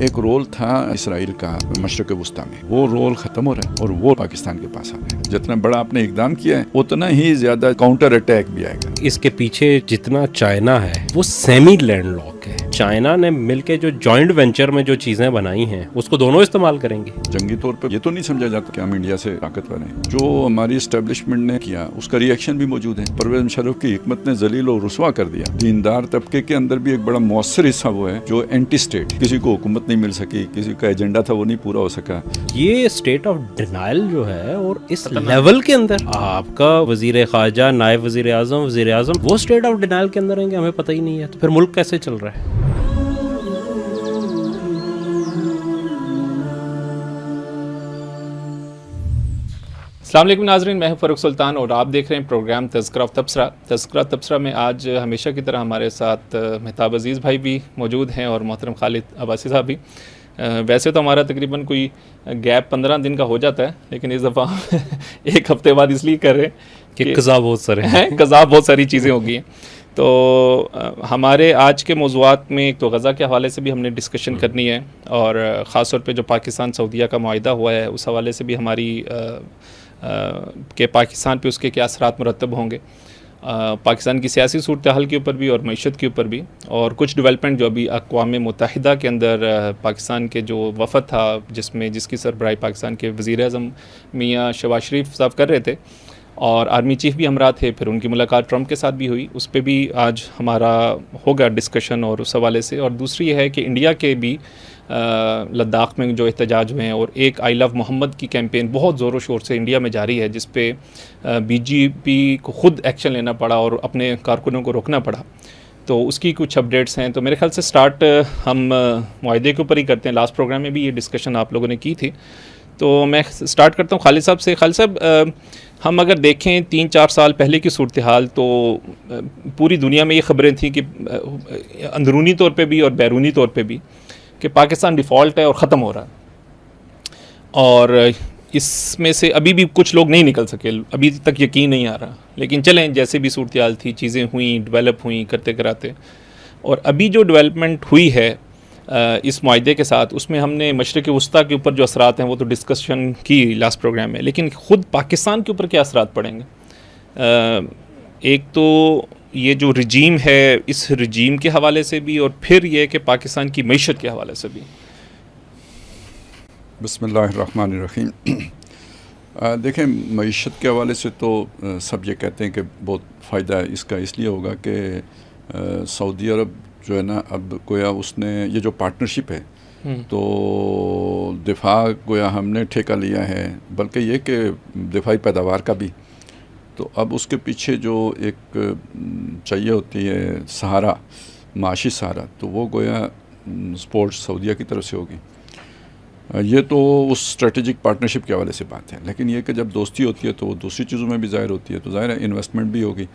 एक रोल था इसराइल का मशरक़ वस्ता में, वो रोल खत्म हो रहा है और वो पाकिस्तान के पास आ रहा है। जितना बड़ा आपने इकदाम किया है उतना ही ज्यादा काउंटर अटैक भी आएगा। इसके पीछे जितना चाइना है वो सेमी लैंडलॉक है। चाइना ने मिलके जो जॉइंट वेंचर में जो चीजें बनाई हैं उसको दोनों इस्तेमाल करेंगे। जंगी तौर पर ये तो नहीं समझा जाता कि हम इंडिया से ताकतवर हैं। जो हमारी एस्टेब्लिशमेंट ने किया उसका रिएक्शन भी मौजूद है। परवेज मुशर्रफ की हिकमत ने जलील और रुसवा कर दिया। दीनदार तबके के अंदर भी एक बड़ा मौसर हिस्सा वो है जो एंटी स्टेट, किसी को हुकूमत नहीं मिल सकी, किसी का एजेंडा था वो नहीं पूरा हो सका। ये स्टेट ऑफ डिनाइल जो है और इस लेवल के अंदर आपका वजीर खारजा, नायब वजीर आजम वो स्टेट ऑफ डिनाइल के अंदर रहेंगे, हमें पता ही नहीं है। तो फिर मुल्क कैसे चल रहा है? अस्सलाम वालेकुम नाज़रीन, मैं हूं फ़ारूक सुल्तान और आप देख रहे हैं प्रोग्राम तज़किरा तबसरा। तज़किरा तबसरा में आज हमेशा की तरह हमारे साथ मेहताब अज़ीज़ भाई भी मौजूद हैं और मोहतरम खालिद अब्बासी साहब भी। वैसे तो हमारा तकरीबन कोई गैप 15 दिन का हो जाता है, लेकिन इस दफ़ा एक हफ़्ते बाद इसलिए कर रहे हैं कि कज़ा बहुत सारी चीज़ें हो गई हैं। तो हमारे आज के मौज़ूआत में एक तो गज़ा के हवाले से भी हमने डिस्कशन करनी है और ख़ास तौर पे जो पाकिस्तान सऊदीया का मुआहिदा हुआ है उस हवाले से भी हमारी कि पाकिस्तान पे उसके क्या असरात मुरतब होंगे, पाकिस्तान की सियासी सूरत हाल के ऊपर भी और मईशत के ऊपर भी, और कुछ डेवलपमेंट जो अभी अक़वाम मुत्तहिदा के अंदर पाकिस्तान के जो वफ़द था जिसकी सरबराही पाकिस्तान के वज़ीर आज़म मियाँ शहबाज शरीफ साहब कर रहे थे और आर्मी चीफ़ भी हमरा थे, फिर उनकी मुलाकात ट्रंप के साथ भी हुई, उस पर भी आज हमारा होगा डिस्कशन और उस हवाले से। और दूसरी है कि इंडिया के भी लद्दाख में जो एहतजाज हुए हैं और एक आई लव मोहम्मद की कैंपेन बहुत ज़ोरों शोर से इंडिया में जारी है, जिस पे बीजेपी को ख़ुद एक्शन लेना पड़ा और अपने कारकुनों को रोकना पड़ा। तो उसकी कुछ अपडेट्स हैं। तो मेरे ख्याल से स्टार्ट हम मुआहिदे के ऊपर ही करते हैं। लास्ट प्रोग्राम में भी ये डिस्कशन आप लोगों ने की थी, तो मैं स्टार्ट करता हूँ खालिद साहब से। खालिद साहब, हम अगर देखें 3-4 साल पहले की सूरत हाल, तो पूरी दुनिया में ये ख़बरें थी कि अंदरूनी तौर पे भी और बैरूनी तौर पे भी कि पाकिस्तान डिफ़ॉल्ट है और ख़त्म हो रहा है, और इसमें से अभी भी कुछ लोग नहीं निकल सके, अभी तक यकीन नहीं आ रहा। लेकिन चलें, जैसे भी सूरत हाल थी, चीज़ें हुई, डेवलप हुई करते कराते, और अभी जो डेवलपमेंट हुई है इस मुआहिदे के साथ, उसमें हमने मशरिक़ वस्ता के ऊपर जो असरात हैं वो तो डिस्कशन की लास्ट प्रोग्राम में, लेकिन ख़ुद पाकिस्तान के ऊपर क्या असरात पड़ेंगे? एक तो ये जो रजीम है, इस रजीम के हवाले से भी, और फिर ये कि पाकिस्तान की मईशत के हवाले से भी। बिस्मिल्लाहिर्रहमानिर्रहीम। देखें, मईशत के हवाले से तो सब ये कहते हैं कि बहुत फ़ायदा इसका इसलिए होगा कि सऊदी अरब जो है ना, अब गोया उसने ये जो पार्टनरशिप है, तो दिफा गोया हमने ठेका लिया है, बल्कि ये कि दिफाई पैदावार का भी। तो अब उसके पीछे जो एक चाहिए होती है सहारा, माशी सहारा, तो वो गोया स्पोर्ट्स सऊदीया की तरफ से होगी। ये तो उस स्ट्रेटेजिक पार्टनरशिप के हवाले से बात है। लेकिन ये कि जब दोस्ती होती है तो वो दूसरी चीज़ों में भी ज़ाहिर होती है, तो ज़ाहिर है इन्वेस्टमेंट भी होगी।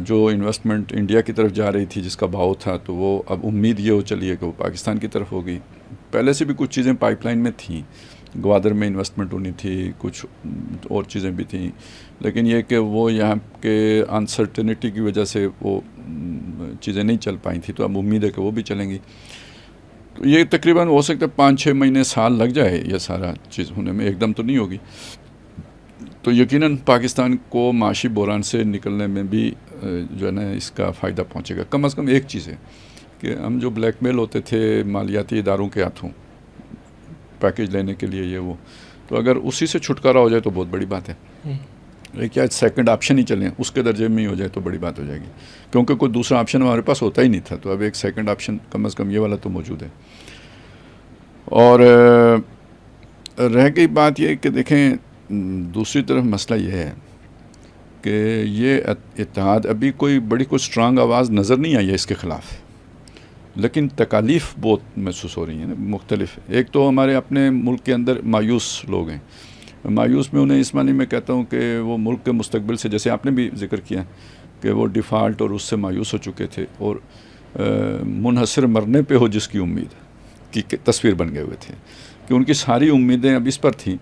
जो इन्वेस्टमेंट इंडिया की तरफ जा रही थी, जिसका भाव था, तो वो अब उम्मीद ये हो चली है कि वो पाकिस्तान की तरफ होगी। पहले से भी कुछ चीज़ें पाइपलाइन में थी, ग्वादर में इन्वेस्टमेंट होनी थी, कुछ और चीज़ें भी थी, लेकिन ये कि वो यहाँ के अनसर्टेनिटी की वजह से वो चीज़ें नहीं चल पाई थी। तो अब उम्मीद है कि वो भी चलेंगी। तो ये तकरीबन हो सकता है 5-6 महीने, साल लग जाए ये सारा चीज़ होने में, एकदम तो नहीं होगी। तो यकीनन पाकिस्तान को माशी बहरान से निकलने में भी जो है ना इसका फ़ायदा पहुँचेगा। कम से कम एक चीज़ है कि हम जो ब्लैकमेल होते थे मालियाती इदारों के हाथों पैकेज लेने के लिए, ये वो, तो अगर उसी से छुटकारा हो जाए तो बहुत बड़ी बात है। ये क्या सेकंड ऑप्शन ही चलें उसके दर्जे में ही हो जाए तो बड़ी बात हो जाएगी, क्योंकि कोई दूसरा ऑप्शन हमारे पास होता ही नहीं था। तो अब एक सेकंड ऑप्शन कम से कम ये वाला तो मौजूद है। और रह गई बात ये कि देखें, दूसरी तरफ मसला ये है कि ये इत्तेहाद अभी कोई बड़ी कोई स्ट्रांग आवाज़ नज़र नहीं आई है इसके ख़िलाफ़, लेकिन तकालीफ बहुत महसूस हो रही हैं मुख्तलिफ। एक तो हमारे अपने मुल्क के अंदर मायूस लोग हैं। मायूस में उन्हें इस मानी में कहता हूँ कि वो मुल्क के मुस्तकबिल से, जैसे आपने भी जिक्र किया कि वो डिफ़ाल्ट और उससे मायूस हो चुके थे, और मुनहसर मरने पे हो जिसकी उम्मीद की तस्वीर बन गए हुए थे, कि उनकी सारी उम्मीदें अब इस पर थी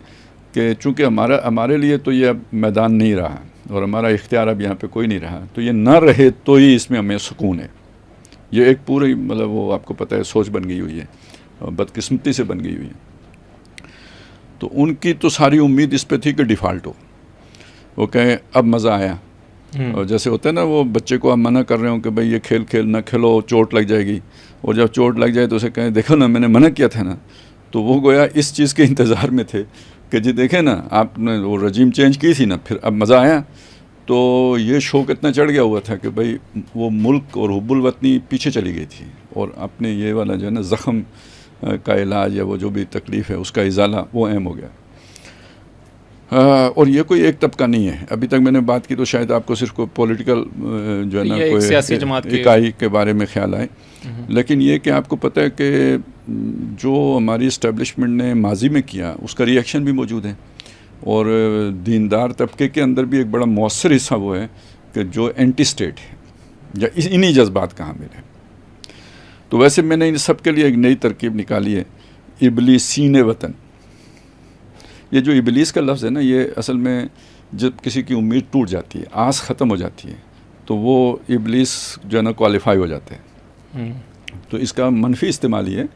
कि चूँकि हमारे लिए तो ये अब मैदान नहीं रहा और हमारा इख्तियार अब यहाँ पे कोई नहीं रहा, तो ये ना रहे तो ही इसमें हमें सुकून है। ये एक पूरी मतलब वो आपको पता है सोच बन गई हुई है। बदकिस्मती से बन गई हुई हैं। तो उनकी तो सारी उम्मीद इस पे थी कि डिफ़ॉल्ट हो, वो कहें अब मज़ा आया। और जैसे होता है ना, वो बच्चे को आप मना कर रहे हो कि भाई ये खेल खेल ना खेलो, चोट लग जाएगी, और जब चोट लग जाए तो उसे कहें देखो ना मैंने मना किया था ना। तो वो गोया इस चीज़ के इंतज़ार में थे कि जी देखें ना आपने वो रजीम चेंज की थी ना, फिर अब मज़ा आया। तो ये शौक़ इतना चढ़ गया हुआ था कि भाई वो मुल्क और हुब्बुल वतनी पीछे चली गई थी, और अपने ये वाला जो है ना ज़ख़म का इलाज या वो जो भी तकलीफ़ है उसका इज़ाला वो अहम हो गया। और ये कोई एक तबका नहीं है। अभी तक मैंने बात की तो शायद आपको सिर्फ कोई पॉलिटिकल जो है ना कोई सियासी जमात इकाई के बारे में ख्याल आए, लेकिन ये कि आपको पता है कि जो हमारी इस्टेब्लिशमेंट ने माजी में किया उसका रिएक्शन भी मौजूद है, और दीनदार तबके के अंदर भी एक बड़ा मौसर हिस्सा वो है कि जो एंटी स्टेट है या इन्हीं जज्बात का हामिल है। तो वैसे मैंने इन सब के लिए एक नई तरकीब निकाली है, इबलीसीन वतन। ये जो इबलीस का लफ्ज़ है ना, ये असल में जब किसी की उम्मीद टूट जाती है, आस ख़त्म हो जाती है, तो वो इबलीस जो है ना क्वालिफाई हो जाते हैं। तो इसका मनफी इस्तेमाल ही है,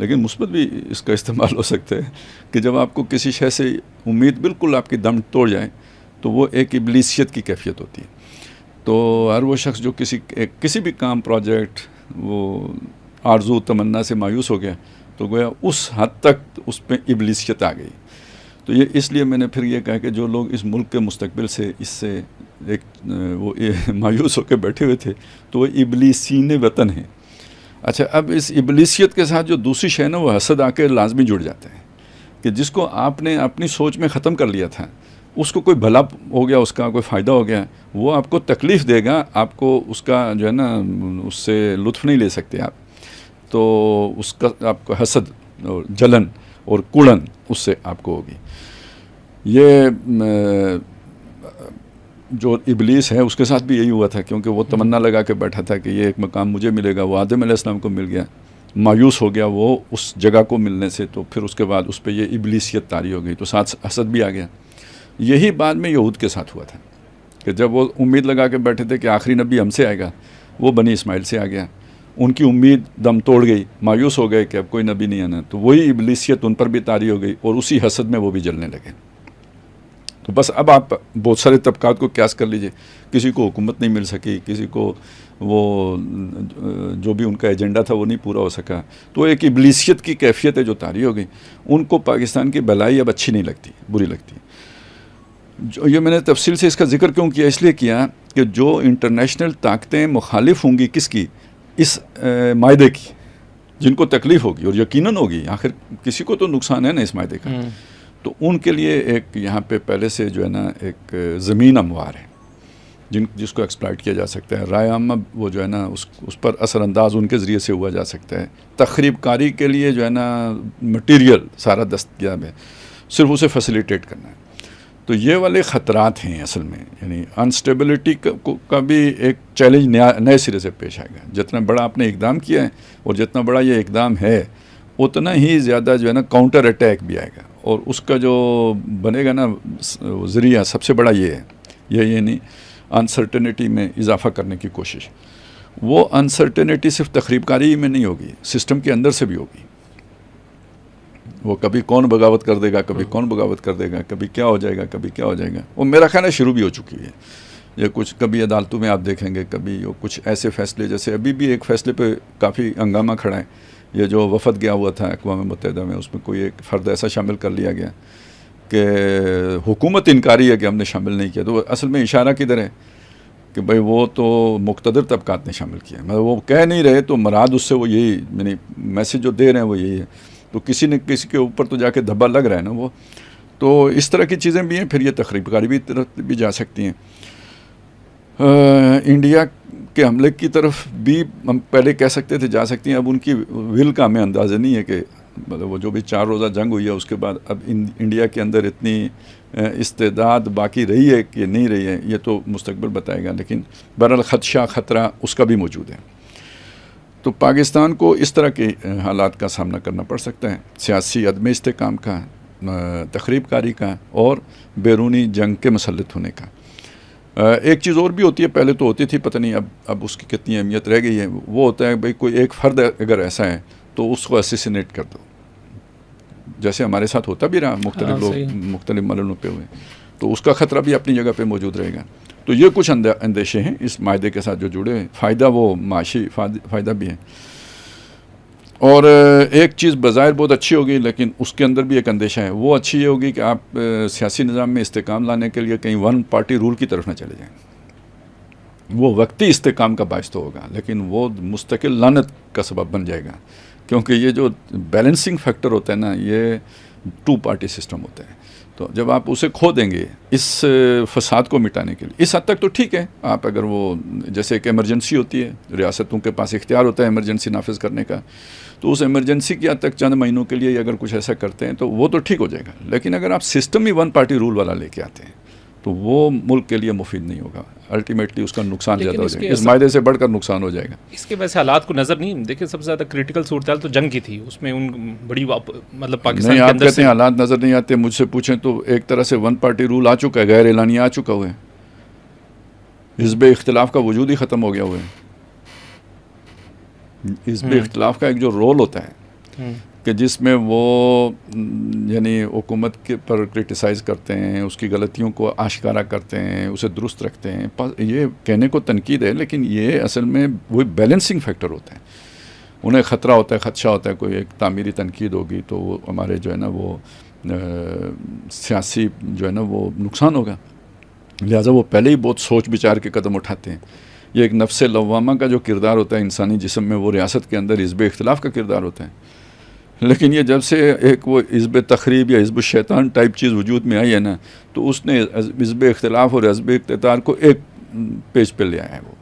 लेकिन मुस्बत भी इसका इस्तेमाल हो सकता है कि जब आपको किसी शय से उम्मीद बिल्कुल आपकी दम तोड़ जाए तो वो एक इबलीसियत की कैफियत होती है। तो हर वो शख्स जो किसी भी काम, प्रोजेक्ट, वो आरज़ू तमन्ना से मायूस हो गया तो गोया उस हद तक उस पर इबलीसियत आ गई। तो ये इसलिए मैंने फिर ये कहा कि जो लोग इस मुल्क के मुस्तकबिल से इससे एक वो मायूस होकर बैठे हुए थे तो वो इबलीसीन वतन है। अच्छा, अब इस इबलीसियत के साथ जो दूसरी शय ना वो हसद आके लाजमी जुड़ जाता है कि जिसको आपने अपनी सोच में ख़त्म कर लिया था, उसको कोई भला हो गया, उसका कोई फ़ायदा हो गया, वो आपको तकलीफ़ देगा, आपको उसका जो है ना उससे लुत्फ़ नहीं ले सकते आप, तो उसका आपको हसद और जलन और कुड़न उससे आपको होगी। ये जो इबलीस है उसके साथ भी यही हुआ था, क्योंकि वो तमन्ना लगा के बैठा था कि ये एक मकाम मुझे मिलेगा, वो आदम अलैहिस्सलाम को मिल गया, मायूस हो गया वो उस जगह को मिलने से, तो फिर उसके बाद उस पर ये इबलीसियत तारी हो गई, तो साथ हसद भी आ गया। यही बाद में यहूद के साथ हुआ था कि जब वो उम्मीद लगा के बैठे थे कि आखिरी नबी हमसे आएगा, वो बनी इस्माइल से आ गया, उनकी उम्मीद दम तोड़ गई, मायूस हो गए कि अब कोई नबी नहीं आना, तो वही इबलीसियत उन पर भी तारी हो गई और उसी हसद में वो भी जलने लगे। तो बस अब आप बहुत सारे तबकात को क्यास कर लीजिए, किसी को हुकूमत नहीं मिल सकी, किसी को वो जो भी उनका एजेंडा था वो नहीं पूरा हो सका, तो एक इबलीसियत की कैफियत है जो तारी हो गई। उनको पाकिस्तान की भलाई अब अच्छी नहीं लगती, बुरी लगती। जो ये मैंने तफसील से इसका जिक्र क्यों किया, इसलिए किया कि जो इंटरनेशनल ताकतें मुखालिफ होंगी किसकी, इस मायदे की, जिनको तकलीफ़ होगी और यकीनन होगी, आखिर किसी को तो नुकसान है ना इस मायदे का, तो उनके लिए एक यहाँ पे पहले से जो है ना एक ज़मीन हमवार है जिसको एक्सप्लॉइट किया जा सकता है। राय आमा वो जो है ना उस पर असरअंदाज उनके ज़रिए से हुआ जा सकता है। तखरीब कारी के लिए जो है ना मटीरियल सारा दस्तयाब है, सिर्फ उसे फैसिलिटेट करना है। तो ये वाले ख़तरात हैं असल में, यानी अनस्टेबिलिटी का भी एक चैलेंज नए सिरे से पेश आएगा। जितना बड़ा आपने इकदाम किया है और जितना बड़ा ये इकदाम है उतना ही ज़्यादा जो है ना काउंटर अटैक भी आएगा, और उसका जो बनेगा ना ज़रिया सबसे बड़ा ये है, ये नहीं अनसर्टेनिटी में इजाफ़ा करने की कोशिश। वो अनसर्टेनिटी सिर्फ तखरीबकारी में नहीं होगी, सिस्टम के अंदर से भी होगी। वो कभी कौन बगावत कर देगा, कभी कौन बगावत कर देगा, कभी क्या हो जाएगा, कभी क्या हो जाएगा, वो मेरा ख्याल है शुरू भी हो चुकी है। ये कुछ कभी अदालतों में आप देखेंगे, कभी वो कुछ ऐसे फ़ैसले, जैसे अभी भी एक फ़ैसले पे काफ़ी हंगामा खड़ा है, ये जो वफ़द गया हुआ था अक़वाम मुत्तहिदा में, उसमें कोई एक फ़र्द ऐसा शामिल कर लिया गया कि हुकूमत इनकारी है कि हमने शामिल नहीं किया। तो असल में इशारा किधर है कि भाई वो तो मुक़तदर तबकात ने शामिल किया, मतलब वो कह नहीं रहे तो मराद उससे वो यही, यानी मैसेज जो दे रहे हैं वो यही है। तो किसी न किसी के ऊपर तो जाके धब्बा लग रहा है ना वो, तो इस तरह की चीज़ें भी हैं। फिर ये तखरीबकारी भी तरफ भी जा सकती हैं। इंडिया के हमले की तरफ भी हम पहले कह सकते थे जा सकती हैं, अब उनकी विल का हमें अंदाज़ा नहीं है कि मतलब वो जो भी 4 रोज़ा जंग हुई है उसके बाद अब इंडिया के अंदर इतनी इस्तेदाद बाकी रही है कि नहीं रही है, ये तो मुस्तकबिल बताएगा, लेकिन बहरहाल ख़दशा ख़तरा उसका भी मौजूद है। तो पाकिस्तान को इस तरह के हालात का सामना करना पड़ सकता है, सियासी अदम इस्तेकाम का, तखरीबकारी का और बैरूनी जंग के मुसल्लत होने का। एक चीज़ और भी होती है, पहले तो होती थी, पता नहीं अब उसकी कितनी अहमियत रह गई है, वो होता है भाई कोई एक फ़र्द अगर ऐसा है तो उसको असैसिनेट कर दो, जैसे हमारे साथ होता भी रहा, मुख्तलिफ लोग मुख्तलिफ मरहलों पे हुए, तो उसका ख़तरा भी अपनी जगह पे मौजूद रहेगा। तो ये कुछ अंदेशे हैं इस मायदे के साथ जो जुड़े हैं। फ़ायदा वो माशी फ़ायदा भी है। और एक चीज़ बज़ाहिर बहुत अच्छी होगी, लेकिन उसके अंदर भी एक अंदेशा है। वो अच्छी ये होगी कि आप सियासी निज़ाम में इस्तेकाम लाने के लिए कहीं वन पार्टी रूल की तरफ ना चले जाएँ। वो वक्ती इस्तेकाम का बायस तो होगा, लेकिन वो मुस्तकिल लानत का सबब बन जाएगा, क्योंकि ये जो बैलेंसिंग फैक्टर होता है ना, ये टू पार्टी सिस्टम होता है। तो जब आप उसे खो देंगे इस फसाद को मिटाने के लिए, इस हद तक तो ठीक है, आप अगर वो जैसे एक इमरजेंसी होती है, रियासतों के पास इख्तियार होता है इमरजेंसी नाफिज करने का, तो उस इमरजेंसी की हद तक चंद महीनों के लिए अगर कुछ ऐसा करते हैं तो वो तो ठीक हो जाएगा। लेकिन अगर आप सिस्टम ही वन पार्टी रूल वाला लेके आते हैं तो वो मुल्क के लिए मुफीद नहीं होगा, अल्टीमेटली उसका नुकसान ज़्यादा हो जाएगा, इस मायदे से बढ़कर नुकसान हो जाएगा। इसके वैसे हालात को नज़र नहीं देखिए, सबसे ज़्यादा क्रिटिकल सूरत तो जंग की थी, उसमें उन बड़ी मतलब पाकिस्तान नहीं, के आप अंदर कहते हैं हालात नज़र नहीं आते, मुझसे पूछें तो एक तरह से वन पार्टी रूल आ चुका है, गैर एलानी आ चुका हुआ है, हिज़्ब इख्तिलाफ का वजूद ही ख़त्म हो गया हुआ है। हिज़्ब इख्तिलाफ का एक जो रोल होता है कि जिसमें वो यानी हुकूमत के पर क्रिटिसाइज़ करते हैं, उसकी गलतियों को आशिकारा करते हैं, उसे दुरुस्त रखते हैं, ये कहने को तनकीद है, लेकिन ये असल में वही बैलेंसिंग फैक्टर होता है। उन्हें ख़तरा होता है, ख़दशा होता है, कोई एक तामीरी तनकीद होगी तो वो हमारे जो है ना वो सियासी जो है ना वो नुकसान होगा, लिहाजा वो पहले ही बहुत सोच विचार के कदम उठाते हैं। ये एक नफ्स लव्वामा का जो किरदार होता है इंसानी जिस्म में, वो रियासत के अंदर हिज़्ब इख्तिलाफ का किरदार होता है। लेकिन ये जब से एक वो हिज़्ब तखरीब या हिज़्ब शैतान टाइप चीज़ वजूद में आई है ना, तो उसने हिज़्ब इख्तिलाफ और हिज़्ब इख्तियार को एक पेज पे ले आया है, वो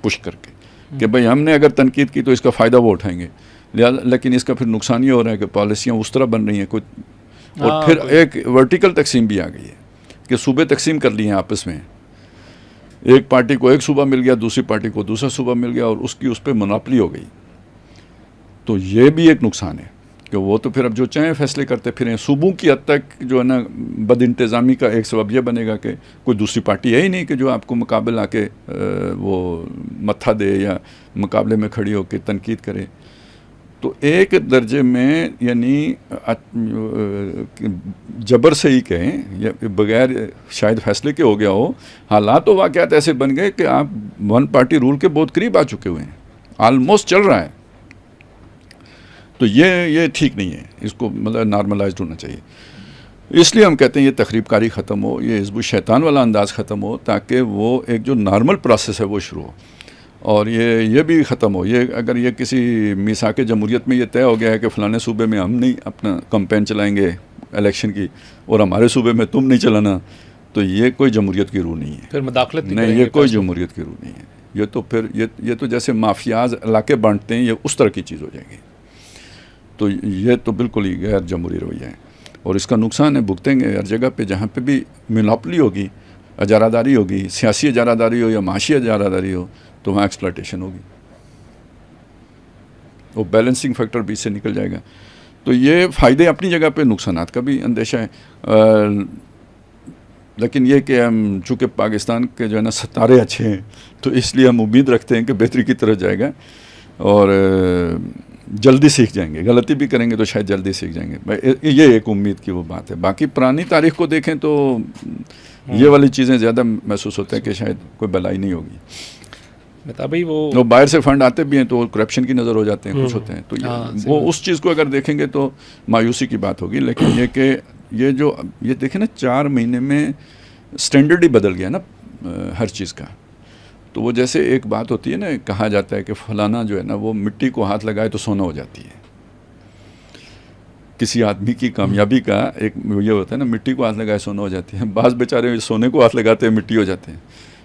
पुश करके कि भाई हमने अगर तनकीद की तो इसका फ़ायदा वो उठाएंगे, लेकिन इसका फिर नुकसान ये हो रहा है कि पॉलिसियाँ उस तरह बन रही हैं कुछ। और फिर एक वर्टिकल तकसीम भी आ गई है कि सूबे तकसीम कर लिए हैं आपस में, एक पार्टी को एक सूबा मिल गया, दूसरी पार्टी को दूसरा सूबा मिल गया, और उसकी उस पर मोनोपोली हो गई। तो ये भी एक नुकसान है कि वो तो फिर अब जो चाहें फैसले करते फिरें। सूबों की हद तक जो है ना बद इंतज़ामी का एक सबब यह बनेगा कि कोई दूसरी पार्टी है ही नहीं कि जो आपको मुकाबले आके वो मत्था दे या मुकाबले में खड़ी होकर तनकीद करे। तो एक दर्जे में यानी जबर से ही कहें या बगैर शायद फैसले के हो गया हो, हालात तो वाक़यात ऐसे बन गए कि आप वन पार्टी रूल के बहुत करीब आ चुके हुए हैं, आलमोस्ट चल रहा है। तो ये ठीक नहीं है, इसको मतलब नॉर्मलाइज्ड होना चाहिए। इसलिए हम कहते हैं ये तखरीबकारी ख़त्म हो, ये हिज़्ब शैतान वाला अंदाज़ ख़त्म हो, ताकि वो एक जो नॉर्मल प्रोसेस है वो शुरू हो, और ये भी ख़त्म हो। ये अगर ये किसी मिसाक़े जमहूरियत में ये तय हो गया है कि फ़लाने सूबे में हम नहीं अपना कैंपेन चलाएंगे इलेक्शन की और हमारे सूबे में तुम नहीं चलाना, तो ये कोई जमहूरियत की रूह नहीं है, फिर मुदाखलत नहीं, ये कोई जमहूरियत की रूह नहीं है। ये तो फिर ये तो जैसे माफियाज इलाके बांटते हैं, ये उस तरह की चीज़ हो जाएगी। तो ये तो बिल्कुल ही गैर जमहूरी रवैया है, और इसका नुकसान है भुगतेंगे हर जगह पे। जहाँ पे भी मोनोपोली होगी, अजारादारी होगी, सियासी अजारादारी हो या माशी अजारादारी हो, तो वहाँ एक्सप्लॉयटेशन होगी, वो बैलेंसिंग फैक्टर बीच से निकल जाएगा। तो ये फ़ायदे अपनी जगह पे, नुकसानात का भी अंदेशा है। लेकिन ये कि हम चूँकि पाकिस्तान के जो है ना सितारे अच्छे हैं, तो इसलिए हम उम्मीद रखते हैं कि बेहतरी की तरफ जाएगा और जल्दी सीख जाएंगे। गलती भी करेंगे तो शायद जल्दी सीख जाएंगे, ये एक उम्मीद की वो बात है। बाकी पुरानी तारीख़ को देखें तो ये वाली चीज़ें ज़्यादा महसूस होता है कि शायद कोई भलाई नहीं होगी। भाई वो बाहर से फंड आते भी हैं तो करप्शन की नज़र हो जाते हैं, कुछ होते हैं, तो वो उस चीज़ को अगर देखेंगे तो मायूसी की बात होगी। लेकिन ये कि ये देखें ना, 4 महीने में स्टैंडर्ड ही बदल गया ना हर चीज़ का। तो वो जैसे एक बात होती है ना, कहा जाता है कि फलाना जो है ना वो मिट्टी को हाथ लगाए तो सोना हो जाती है। किसी आदमी की कामयाबी का एक ये होता है ना, मिट्टी को हाथ लगाए सोना हो जाती है। बाज़ बेचारे सोने को हाथ लगाते हैं मिट्टी हो जाते हैं।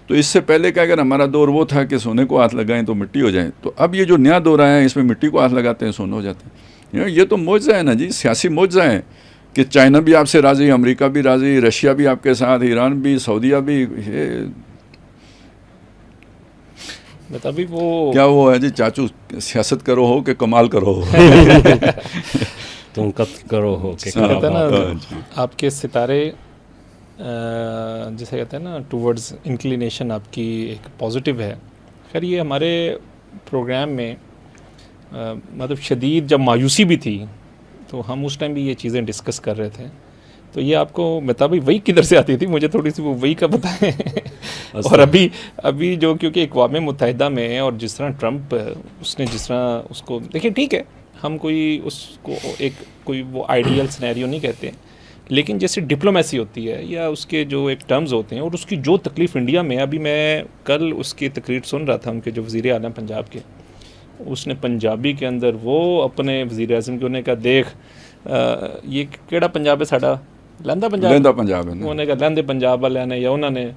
तो इससे पहले का अगर हमारा दौर वो था कि सोने को हाथ लगाएं तो मिट्टी हो जाए, तो अब ये जो नया दौर आया है इसमें मिट्टी को हाथ लगाते हैं सोना हो जाते हैं। ये तो मौजज़ा है ना जी, सियासी मौजज़ा है कि चाइना भी आपसे राज़ी, अमेरिका भी राज़ी, रशिया भी आपके साथ, ईरान भी, सऊदीया भी। ये अभी वो क्या वो है जी, चाचू सियासत करो हो कि कमाल करो हो तुम कत्ल करो हो कि कहते हैं ना आपके सितारे, जिसे कहते हैं ना टूवर्ड्स इंक्लिनेशन आपकी एक पॉजिटिव है। खैर ये हमारे प्रोग्राम में मतलब शदीद जब मायूसी भी थी, तो हम उस टाइम भी ये चीज़ें डिस्कस कर रहे थे। तो ये आपको बता भाई वही किधर से आती थी, मुझे थोड़ी सी वो वही का पता है। और अभी जो क्योंकि अक़वाम मुत्तहिदा में और जिस तरह ट्रंप उसने जिस तरह उसको देखिए, ठीक है हम कोई उसको कोई वो आइडियल सिनेरियो नहीं कहते, लेकिन जैसे डिप्लोमेसी होती है या उसके जो एक टर्म्स होते हैं और उसकी जो तकलीफ़ इंडिया में, अभी मैं कल उसकी तकरीर सुन रहा था उनके जो वज़ीर आज़म पंजाब के, उसने पंजाबी के अंदर वो अपने वज़ीर आज़म के उन्होंने कहा देख ये केड़ा पंजाब है साडा लैंदा पंजाब है उन्होंने कहा लैंदे पंजाब वाले ने या उन्होंने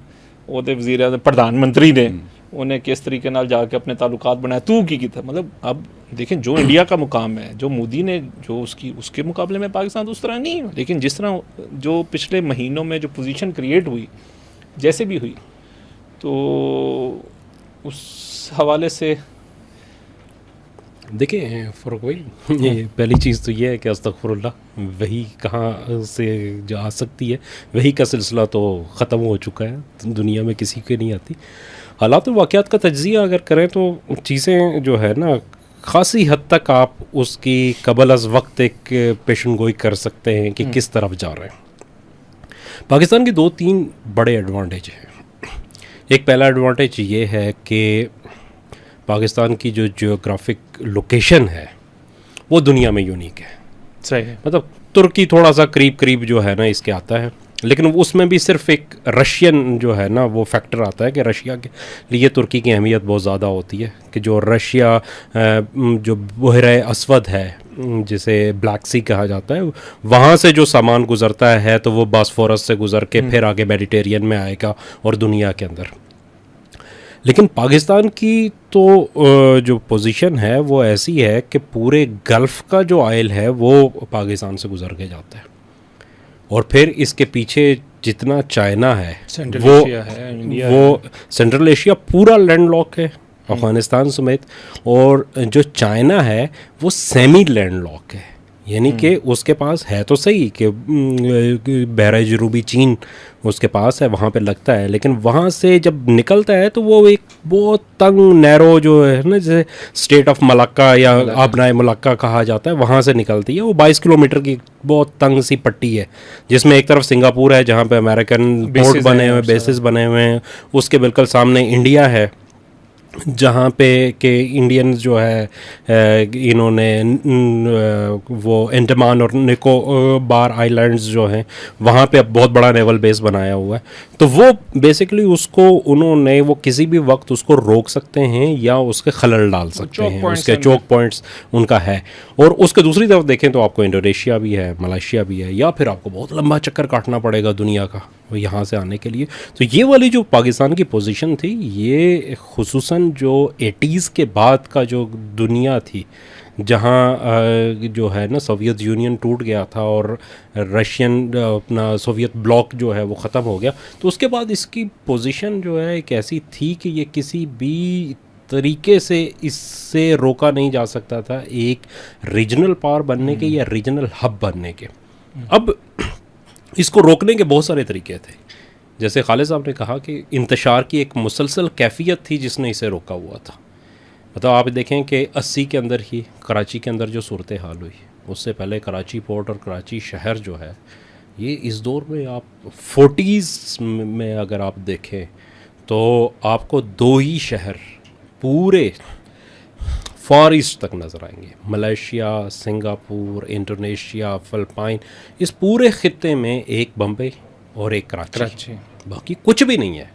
ਉਹਦੇ वज़ीर आज़म प्रधानमंत्री ने उन्हें किस तरीके नाल जाके अपने ताल्लुकात बनाए, तू की था। मतलब अब देखें जो इंडिया का मुकाम है, जो मोदी ने जो उसके मुकाबले में पाकिस्तान तो उस तरह नहीं है, लेकिन जिस तरह जो पिछले महीनों में जो पोजीशन क्रिएट हुई जैसे भी हुई, तो उस हवाले से देखिए फ़ारूक भाई, ये पहली चीज़ तो ये है कि अस्तग़फ़िरुल्लाह वही कहाँ से जो आ सकती है, वही का सिलसिला तो ख़त्म हो चुका है, दुनिया में किसी के नहीं आती। हालात और वाक़यात का तज्ज़िया अगर करें तो चीज़ें जो है ना ख़ासी हद तक आप उसकी कबल अज़ वक्त एक पेशन गोई कर सकते हैं कि किस तरफ जा रहे हैं। पाकिस्तान की 2-3 बड़े एडवांटेज हैं। एक पहला एडवांटेज ये है कि पाकिस्तान की जो जियोग्राफिक लोकेशन है वो दुनिया में यूनिक है। सही है, मतलब तुर्की थोड़ा सा करीब जो है ना इसके आता है, लेकिन उसमें भी सिर्फ एक रशियन जो है ना वो फैक्टर आता है कि रशिया के लिए तुर्की की अहमियत बहुत ज़्यादा होती है, कि जो रशिया जो बहरे अस्वद है जिसे ब्लैक सी कहा जाता है, वहाँ से जो सामान गुज़रता है तो वो बॉस्फोरस से गुज़र के फिर आगे मेडिटेरियन में आएगा और दुनिया के अंदर। लेकिन पाकिस्तान की तो जो पोजीशन है वो ऐसी है कि पूरे गल्फ़ का जो ऑयल है वो पाकिस्तान से गुज़र के जाता है, और फिर इसके पीछे जितना चाइना है वो सेंट्रल एशिया पूरा लैंडलॉक है अफ़गानिस्तान समेत, और जो चाइना है वो सेमी लैंडलॉक है, यानी कि उसके पास है तो सही कि बहरा जनूबी चीन उसके पास है, वहाँ पे लगता है, लेकिन वहाँ से जब निकलता है तो वो एक बहुत तंग नैरो जो है ना, जैसे स्टेट ऑफ मलक्का या आबनाए मलक्का कहा जाता है, वहाँ से निकलती है। वो 22 किलोमीटर की बहुत तंग सी पट्टी है, जिसमें एक तरफ सिंगापुर है जहाँ पे अमेरिकन पोर्ट बने हुए, बेसिस बने हुए हैं, उसके बिल्कुल सामने इंडिया है जहाँ पे के इंडियंस जो है इन्होंने वो अंडमान और निकोबार आइलैंड्स जो हैं वहाँ पे अब बहुत बड़ा नेवल बेस बनाया हुआ है। तो वो बेसिकली उसको उन्होंने वो किसी भी वक्त उसको रोक सकते हैं या उसके खलल डाल सकते हैं, उसके चोक पॉइंट्स उनका है। और उसके दूसरी तरफ देखें तो आपको इंडोनेशिया भी है, मलेशिया भी है, या फिर आपको बहुत लंबा चक्कर काटना पड़ेगा दुनिया का यहाँ से आने के लिए। तो ये वाली जो पाकिस्तान की पोजीशन थी, ये खुसूसन जो 80s के बाद का जो दुनिया थी, जहाँ जो है ना सोवियत यूनियन टूट गया था और रशियन अपना सोवियत ब्लॉक जो है वो ख़त्म हो गया, तो उसके बाद इसकी पोजीशन जो है एक ऐसी थी कि ये किसी भी तरीके से इससे रोका नहीं जा सकता था एक रीजनल पावर बनने के या रीजनल हब बनने के। अब इसको रोकने के बहुत सारे तरीके थे, जैसे खालिद साहब ने कहा कि इंतशार की एक मुसलसल कैफियत थी जिसने इसे रोका हुआ था। मतलब आप देखें कि 80 के अंदर ही कराची के अंदर जो सूरत हाल हुई, उससे पहले कराची पोर्ट और कराची शहर जो है, ये इस दौर में आप 40s में अगर आप देखें तो आपको 2 ही शहर पूरे फार ईस्ट तक नज़र आएंगे, मलेशिया, सिंगापुर, इंडोनेशिया, फ़िलिपाइन, इस पूरे ख़ित्ते में एक बम्बई और एक कराची, बाकी कुछ भी नहीं है।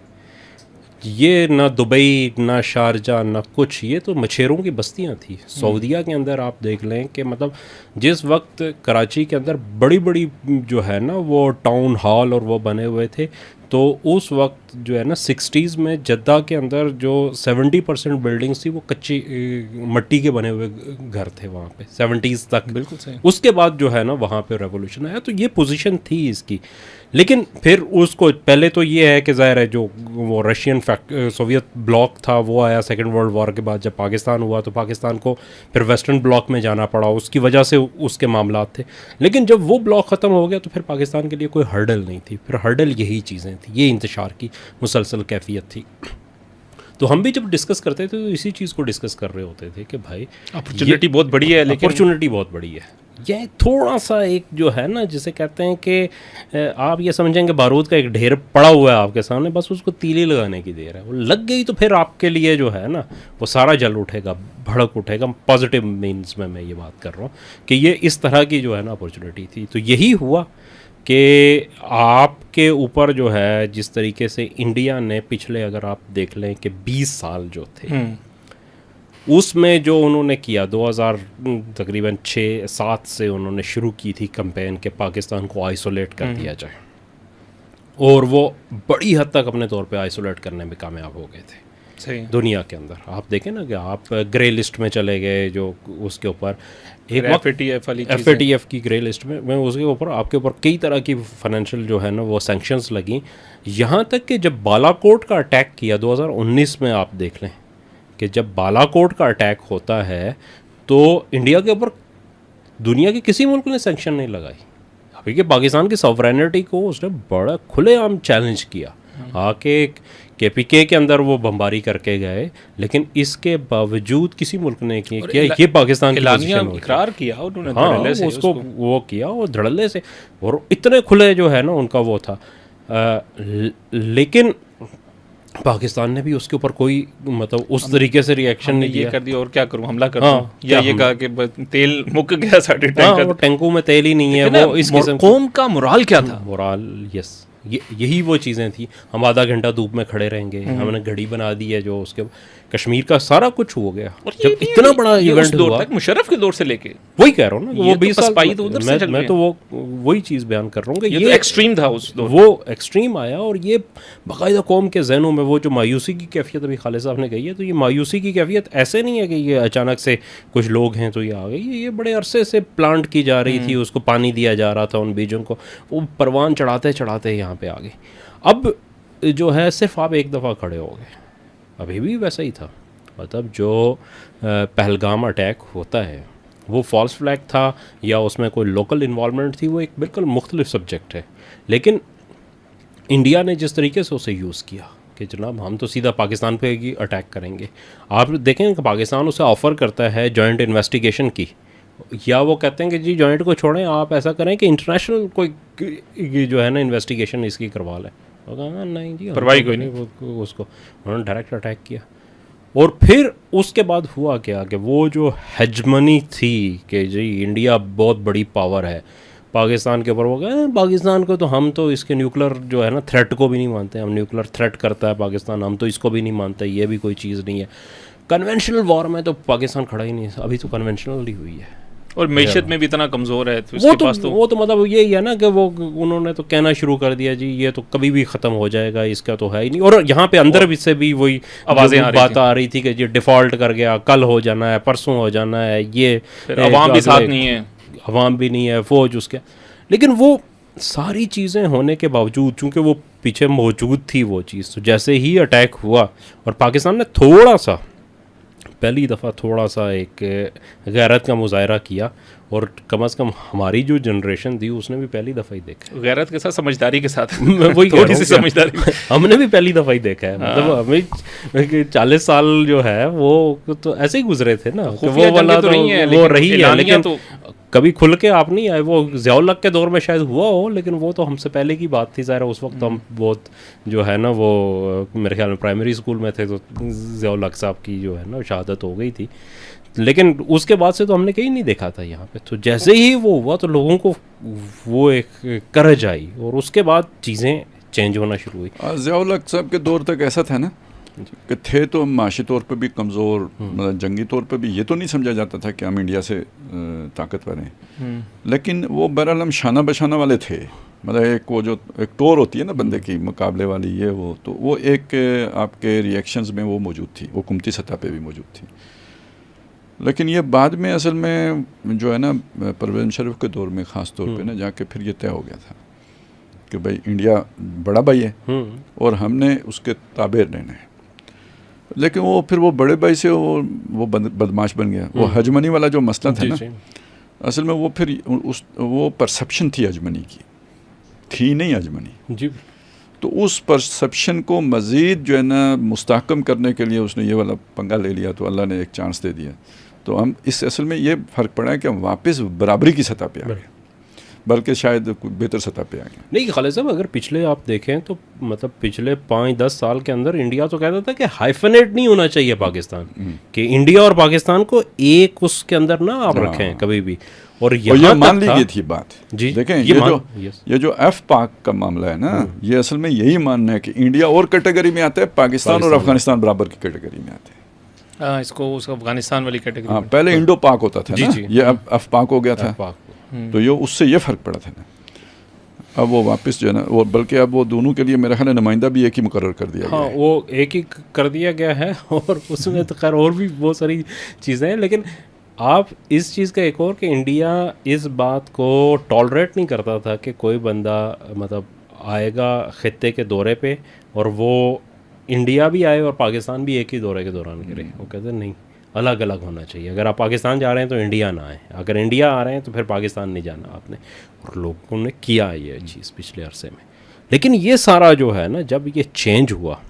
ये ना दुबई ना शारजा ना कुछ, ये तो मछेरों की बस्तियां थी। सऊदीया के अंदर आप देख लें कि मतलब जिस वक्त कराची के अंदर बड़ी बड़ी जो है ना वो टाउन हॉल और वो बने हुए थे, तो उस वक्त जो है ना 60s में जद्दा के अंदर जो 70% बिल्डिंग्स थी वो कच्ची मट्टी के बने हुए घर थे वहाँ पे 70s तक। बिल्कुल सही। उसके बाद जो है ना वहाँ पे रेवोल्यूशन आया, तो ये पोजीशन थी इसकी। लेकिन फिर उसको पहले तो ये है कि ज़ाहिर है जो वो रशियन सोवियत ब्लॉक था वो आया सेकेंड वर्ल्ड वॉर के बाद। जब पाकिस्तान हुआ तो पाकिस्तान को फिर वेस्टर्न ब्लॉक में जाना पड़ा, उसकी वजह से उसके मामलात थे। लेकिन जब वो ब्लॉक ख़त्म हो गया तो फिर पाकिस्तान के लिए कोई हर्डल नहीं थी, फिर हर्डल यही चीज़ें थी, ये इंतशार की मुसलसल कैफियत थी। तो हम भी जब डिस्कस करते थे तो इसी चीज़ को डिस्कस कर रहे होते थे कि भाई अपॉर्चुनिटी बहुत बड़ी है, लेकिन अपॉर्चुनिटी बहुत बड़ी है। ये थोड़ा सा एक जो है ना, जिसे कहते हैं कि आप ये समझेंगे बारूद का एक ढेर पड़ा हुआ है आपके सामने, बस उसको तीली लगाने की देर है, वो लग गई तो फिर आपके लिए जो है ना वो सारा जल उठेगा, भड़क उठेगा। पॉजिटिव मीन्स में मैं ये बात कर रहा हूँ कि ये इस तरह की जो है ना अपॉर्चुनिटी थी। तो यही हुआ कि आपके ऊपर जो है जिस तरीके से इंडिया ने पिछले, अगर आप देख लें कि 20 साल जो थे उसमें जो उन्होंने किया, 2000 तकरीबन 6-7 से उन्होंने शुरू की थी कैंपेन कि पाकिस्तान को आइसोलेट कर दिया जाए, और वो बड़ी हद तक अपने तौर पे आइसोलेट करने में कामयाब हो गए थे सही दुनिया के अंदर। आप देखें ना कि आप ग्रे लिस्ट में चले गए, जो उसके ऊपर एक FATF की ग्रे लिस्ट में उसके ऊपर आपके ऊपर कई तरह की फाइनेंशियल जो है ना वो सैंक्शंस लगी। यहाँ तक कि जब बालाकोट का अटैक किया 2019 में, आप देख लें कि जब बालाकोट का अटैक होता है तो इंडिया के ऊपर दुनिया के किसी मुल्क ने सैंक्शन नहीं लगाई। अभी के पाकिस्तान की सॉवरेनिटी को उसने बड़ा खुलेआम चैलेंज किया, आके KPK के अंदर वो बमबारी करके गए, लेकिन इसके बावजूद किसी मुल्क ने किया ये पाकिस्तान की पोजीशन इकरार किया उन्होंने, हाँ उसको वो किया और धड़ल्ले से, और इतने खुले जो है ना उनका वो था। लेकिन पाकिस्तान ने भी उसके ऊपर कोई मतलब उस तरीके से रिएक्शन नहीं दिया, ये कर दिया और क्या करूं, हमला करता हूं, या ये कहा कि तेल मुक गया साढ़े टैंकर, वो टैंकों में तेल ही नहीं है। वो इस किस्म कौम का मोराल क्या था, मोराल, यस, यही वो चीज़ें थी। हम आधा घंटा धूप में खड़े रहेंगे, हमने घड़ी बना दी है, जो उसके कश्मीर का सारा कुछ हो गया। और जब इतना बड़ा इवेंट हुआ तक मुशर्रफ के दौर से लेके, वही कह रहा हूँ ना, वो 20 साल तो उधर से चल मैं तो वो वही चीज़ बयान कर रहा हूँ कि ये तो एक्सट्रीम था उस दौर, वो एक्सट्रीम आया, और ये बाकायदा कौम के जहनों में वो जो मायूसी की कैफियत अभी खालिद साहब ने कही है, तो ये मायूसी की कैफियत ऐसे नहीं है कि ये अचानक से कुछ लोग हैं तो ये आ गई, ये बड़े अरसे से प्लांट की जा रही थी, उसको पानी दिया जा रहा था उन बीजों को, वो परवान चढ़ाते चढ़ाते यहाँ पे आ गई। अब जो है सिर्फ आप एक दफ़ा खड़े हो गए, अभी भी वैसा ही था। मतलब जो पहलगाम अटैक होता है वो फॉल्स फ्लैग था या उसमें कोई लोकल इन्वॉल्वमेंट थी, वो एक बिल्कुल मुख्तलिफ सब्जेक्ट है। लेकिन इंडिया ने जिस तरीके से उसे यूज़ किया कि जनाब हम तो सीधा पाकिस्तान पे ही अटैक करेंगे। आप देखें कि पाकिस्तान उसे ऑफ़र करता है जॉइंट इन्वेस्टिगेशन की, या वो कहते हैं कि जी जॉइंट को छोड़ें, आप ऐसा करें कि इंटरनेशनल कोई जो है ना इन्वेस्टिगेशन इसकी करवा लें। नहीं जी, परवाही कोई नहीं, उसको उन्होंने डायरेक्ट अटैक किया। और फिर उसके बाद हुआ क्या कि वो जो हेजमनी थी कि जी इंडिया बहुत बड़ी पावर है पाकिस्तान के ऊपर, वो कहे पाकिस्तान को तो हम तो इसके न्यूक्लियर जो है ना थ्रेट को भी नहीं मानते, हम न्यूक्लियर थ्रेट करता है पाकिस्तान, हम तो इसको भी नहीं मानते, ये भी कोई चीज़ नहीं है। कन्वेंशनल वॉर में तो पाकिस्तान खड़ा ही नहीं, अभी तो कन्वेंशनल ही हुई है, और मैशत में भी इतना कमज़ोर है, तो वो तो मतलब यही है ना कि वो उन्होंने तो कहना शुरू कर दिया जी ये तो कभी भी ख़त्म हो जाएगा, इसका तो है ही नहीं। और यहाँ पे अंदर भी से भी वही आवाज़ें बात आ रही थी कि जी डिफ़ॉल्ट कर गया, कल हो जाना है, परसों हो जाना है, ये अवाम भी साथ नहीं है, अवाम भी नहीं है, फौज उसके। लेकिन वो सारी चीज़ें होने के बावजूद, चूँकि वो पीछे मौजूद थी वो चीज़, तो जैसे ही अटैक हुआ और पाकिस्तान ने थोड़ा सा पहली दफ़ा थोड़ा सा एक गैरत का मुजाहरा किया, और कम से कम हमारी जो जनरेशन थी उसने भी पहली दफ़ा ही देखा, गैरत के साथ समझदारी के साथ वही थोड़ी सी समझदारी हमने भी पहली दफ़ा ही देखा है। मतलब हमें 40 साल जो है वो तो ऐसे ही गुजरे थे ना, वो वाला तो वो रही है, लेकिन कभी खुल के आप नहीं आए। वो ज़ियाउल-हक के दौर में शायद हुआ हो, लेकिन वो तो हमसे पहले की बात थी, ज़ाहिर उस वक्त हम बहुत जो है ना वो मेरे ख्याल में प्राइमरी स्कूल में थे, तो ज़ियाउल-हक साहब की जो है ना शहादत हो गई थी, लेकिन उसके बाद से तो हमने कहीं नहीं देखा था यहाँ पे। तो जैसे ही वो हुआ तो लोगों को वो एक करज आई, और उसके बाद चीज़ें चेंज होना शुरू हुई। ज़ियाउल-हक साहब के दौर तक ऐसा था ना कि थे तो माशी तौर पे भी कमज़ोर, मतलब जंगी तौर पे भी ये तो नहीं समझा जाता था कि हम इंडिया से ताकतवर हैं, लेकिन वो बहरहाल हम शाना बशाना वाले थे। मतलब एक वो जो एक टोर होती है ना बंदे की मुकाबले वाली, ये वो तो वो एक आपके रिएक्शंस में वो मौजूद थी, हुकूमती सतह पे भी मौजूद थी। लेकिन ये बाद में असल में जो है ना परवेज़ मुशर्रफ के दौर में ख़ास तौर पे ना जाके फिर ये तय हो गया था कि भाई इंडिया बड़ा भाई है और हमने उसके ताबे रहना है। लेकिन वो फिर वो बड़े भाई से वो बदमाश बन गया। वो हजमनी वाला जो मसला था ना, असल में वो फिर वो परसेप्शन थी हजमनी की, थी नहीं हजमनी जी। तो उस परसेप्शन को मज़ीद जो है ना मुस्तहकम करने के लिए उसने ये वाला पंगा ले लिया, तो अल्लाह ने एक चांस दे दिया। तो हम इस असल में ये फ़र्क पड़ा है कि हम वापस बराबरी की सतह पे आ गए, बल्कि शायद बेहतर सतह पे आ गए। नहीं खालिद साहब, अगर पिछले आप देखें तो मतलब पिछले 5-10 साल के अंदर इंडिया तो कहता था कि हाइफनेट नहीं होना चाहिए पाकिस्तान, कि इंडिया और पाकिस्तान को एक उसके अंदर ना आप रखें कभी भी। और ये मान ली गई थी बात जी। देखें, ये जो एफ पाक का मामला है ना, ये असल में यही मानना है कि इंडिया और कैटेगरी में आता है, पाकिस्तान और अफगानिस्तान बराबर की कैटेगरी में आते हैं। इसको उस अफगानिस्तान वाली कैटेगरी। हाँ, पहले इंडो पाक होता था ना, ये अब एफ पाक हो गया था, तो ये उससे ये फ़र्क पड़ा था ना। अब वो वापस जो है ना, और बल्कि अब वो दोनों के लिए मेरा ख्याल है नुमाइंदा भी एक ही मुकर्रर कर दिया गया है। वो एक ही कर दिया गया है, और उसमें तो खैर और भी बहुत सारी चीज़ें हैं। लेकिन आप इस चीज़ का एक और कि इंडिया इस बात को टॉलरेट नहीं करता था कि कोई बंदा मतलब आएगा ख़ित्ते के दौरे पे और वो इंडिया भी आए और पाकिस्तान भी एक ही दौरे के दौरान करे। वो कहते नहीं, अलग अलग होना चाहिए। अगर आप पाकिस्तान जा रहे हैं तो इंडिया ना आए, अगर इंडिया आ रहे हैं तो फिर पाकिस्तान नहीं जाना आपने। और लोगों ने किया ये चीज़ पिछले अरसे में। लेकिन ये सारा जो है ना, जब ये चेंज हुआ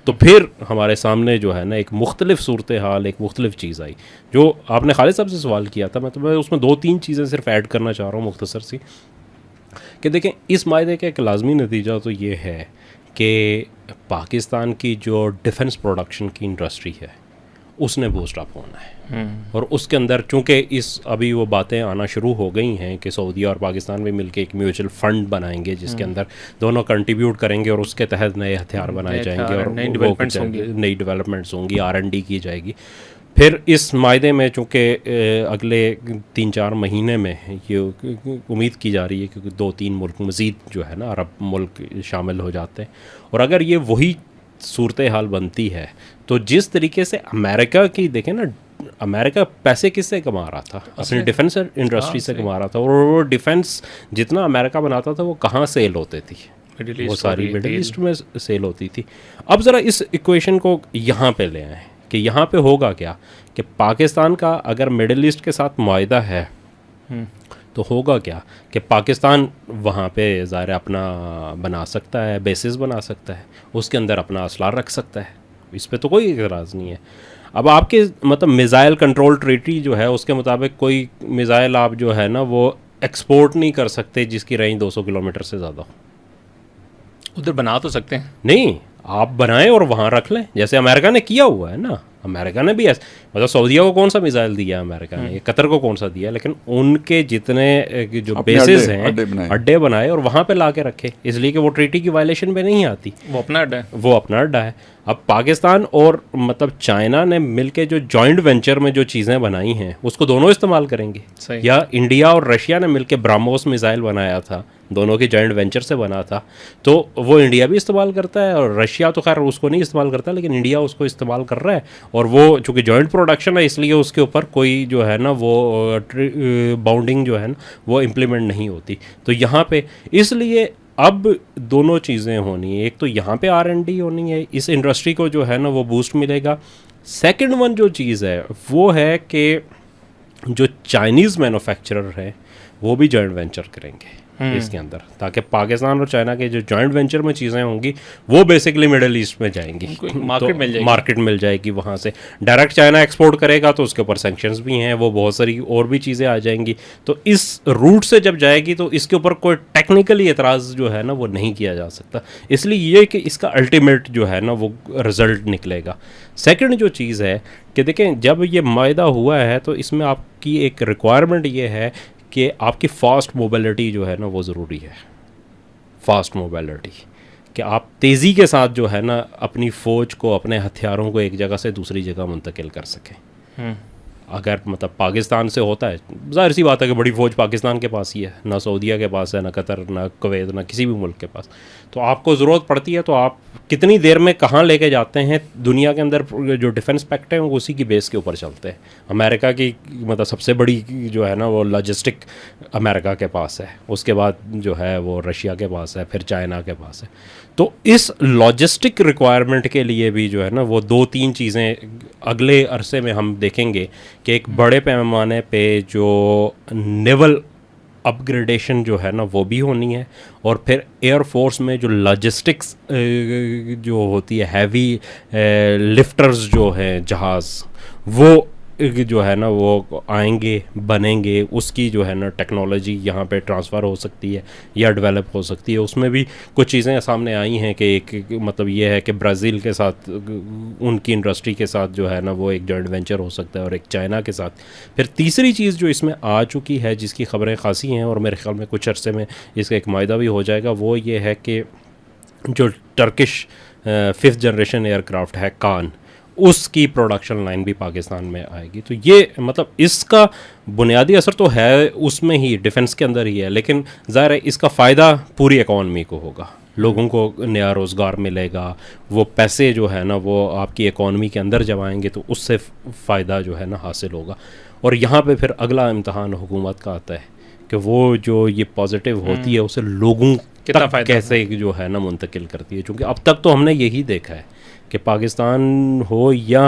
तो फिर हमारे सामने जो है ना एक मुख्तलिफ सूरत हाल, एक मुख्तलिफ चीज़ आई। जो आपने खालिद साहब से सवाल किया था, मैं उसमें 2-3 चीज़ें सिर्फ ऐड करना चाह रहा हूँ मुख्तसर सी, कि देखें इस मायदे का एक लाजमी नतीजा तो ये है कि पाकिस्तान की जो डिफेंस प्रोडक्शन की इंडस्ट्री है उसने बूस्ट अप होना है। और उसके अंदर चूँकि अभी वो बातें आना शुरू हो गई हैं कि सऊदी और पाकिस्तान में मिलके एक म्यूचुअल फंड बनाएंगे जिसके अंदर दोनों कंट्रीब्यूट करेंगे और उसके तहत नए हथियार बनाए जाएंगे और नई डेवलपमेंट्स होंगी, R&D की जाएगी। फिर इस मायदे में चूँकि अगले 3-4 महीने में ये उम्मीद की जा रही है कि 2-3 मुल्क मज़ीद जो है ना अरब मुल्क शामिल हो जाते हैं। और अगर ये वही सूरत हाल बनती है तो जिस तरीके से अमेरिका की देखें ना, अमेरिका पैसे किससे कमा रहा था? अपनी डिफेंस इंडस्ट्री से कमा रहा था। और वो डिफेंस जितना अमेरिका बनाता था वो कहाँ सेल होते थी? वो सारी मिडिल ईस्ट में सेल होती थी। अब ज़रा इस इक्वेशन को यहाँ पे ले आएँ कि यहाँ पे होगा क्या कि पाकिस्तान का अगर मिडिल ईस्ट के साथ मुआहिदा है तो होगा क्या कि पाकिस्तान वहाँ पे ज़ाहिर अपना बना सकता है, बेसिस बना सकता है, उसके अंदर अपना असलाह रख सकता है, इस पे तो कोई इतराज़ नहीं है। अब आपके मतलब मिज़ाइल कंट्रोल ट्रीटी जो है उसके मुताबिक कोई मिज़ाइल आप जो है ना वो एक्सपोर्ट नहीं कर सकते जिसकी रेंज 200 किलोमीटर से ज़्यादा हो। उधर बना तो सकते हैं? नहीं, आप बनाएं और वहाँ रख लें, जैसे अमेरिका ने किया हुआ है ना। अमेरिका ने भी ऐसा, मतलब सऊदीया को कौन सा मिसाइल दिया अमेरिका ने, कतर को कौन सा दिया, लेकिन उनके जितने जो बेसिस हैं अड्डे बनाए और वहाँ पे ला के रखे, इसलिए कि वो ट्रीटी की वायलेशन पे नहीं आती। वो अपना अड्डा है, वो अपना अड्डा है। अब पाकिस्तान और मतलब चाइना ने मिलके जो जॉइंट वेंचर में जो चीज़ें बनाई हैं उसको दोनों इस्तेमाल करेंगे। या इंडिया और रशिया ने मिलके ब्राह्मोस मिसाइल बनाया था, दोनों के जॉइंट वेंचर से बना था, तो वो इंडिया भी इस्तेमाल करता है और रशिया तो खैर उसको नहीं इस्तेमाल करता, लेकिन इंडिया उसको इस्तेमाल कर रहा है। और वो चूँकि जॉइंट प्रोडक्शन है इसलिए उसके ऊपर कोई जो है ना वो बाउंडिंग जो है ना वो इम्प्लीमेंट नहीं होती। तो यहाँ पे इसलिए अब दोनों चीज़ें होनी है, एक तो यहाँ पे R&D होनी है, इस इंडस्ट्री को जो है ना वो बूस्ट मिलेगा। सेकंड वन जो चीज़ है वो है कि जो चाइनीज़ मैन्युफैक्चरर है वो भी जॉइंट वेंचर करेंगे इसके अंदर, ताकि पाकिस्तान और चाइना के जो जॉइंट वेंचर में चीज़ें होंगी वो बेसिकली मिडिल ईस्ट में जाएंगी, मार्केट मिल जाएगी वहाँ से। डायरेक्ट चाइना एक्सपोर्ट करेगा तो उसके ऊपर सैंक्शंस भी हैं, वो बहुत सारी और भी चीज़ें आ जाएंगी। तो इस रूट से जब जाएगी तो इसके ऊपर कोई टेक्निकली एतराज़ जो है ना वो नहीं किया जा सकता, इसलिए ये कि इसका अल्टीमेट जो है ना वो रिज़ल्ट निकलेगा। सेकंड जो चीज़ है कि देखें जब ये मायदा हुआ है तो इसमें आपकी एक रिक्वायरमेंट ये है कि आपकी फ़ास्ट मोबिलिटी जो है ना वो ज़रूरी है। फ़ास्ट मोबिलिटी कि आप तेज़ी के साथ जो है ना अपनी फ़ौज को, अपने हथियारों को एक जगह से दूसरी जगह मुंतकिल कर सकें। अगर मतलब पाकिस्तान से होता है, ज़ाहिर सी बात है कि बड़ी फ़ौज पाकिस्तान के पास ही है, ना सऊदीया के पास है, ना कतर, ना कुवैत, ना किसी भी मुल्क के पास। तो आपको ज़रूरत पड़ती है तो आप कितनी देर में कहाँ लेके जाते हैं, दुनिया के अंदर जो डिफेंस पैक्ट है वो उसी की बेस के ऊपर चलते हैं। अमेरिका की मतलब सबसे बड़ी जो है ना वो लॉजिस्टिक अमेरिका के पास है, उसके बाद जो है वो रशिया के पास है, फिर चाइना के पास है। तो इस लॉजिस्टिक रिक्वायरमेंट के लिए भी जो है ना वो 2-3 चीज़ें अगले अरसे में हम देखेंगे कि एक बड़े पैमाने पे जो नेवल अपग्रेडेशन जो है ना वो भी होनी है, और फिर एयरफोर्स में जो लॉजिस्टिक्स जो होती है, हैवी लिफ्टर्स जो हैं जहाज़, वो जो है ना वो आएंगे, बनेंगे, उसकी जो है ना टेक्नोलॉजी यहाँ पे ट्रांसफ़र हो सकती है या डेवलप हो सकती है। उसमें भी कुछ चीज़ें सामने आई हैं कि एक मतलब ये है कि ब्राज़ील के साथ उनकी इंडस्ट्री के साथ जो है ना वो एक जॉइंट वेंचर हो सकता है, और एक चाइना के साथ। फिर तीसरी चीज़ जो इसमें आ चुकी है, जिसकी ख़बरें खासी हैं और मेरे ख्याल में कुछ अरसे में इसका एक मायदा भी हो जाएगा, वो ये है कि जो टर्किश 5th जनरेशन एयरक्राफ्ट है कान, उसकी प्रोडक्शन लाइन भी पाकिस्तान में आएगी। तो ये मतलब इसका बुनियादी असर तो है उसमें ही, डिफेंस के अंदर ही है, लेकिन ज़ाहिर है इसका फ़ायदा पूरी इकॉनमी को होगा, लोगों को नया रोज़गार मिलेगा, वो पैसे जो है ना वो आपकी इकॉनमी के अंदर जब आएंगे तो उससे फ़ायदा जो है ना हासिल होगा। और यहाँ पे फिर अगला इम्तहान हुकूमत का आता है कि वो जो ये पॉजिटिव होती है उसे लोगों कितना तक कैसे जो है ना मुंतकिल करती है। क्योंकि अब तक तो हमने यही देखा है कि पाकिस्तान हो या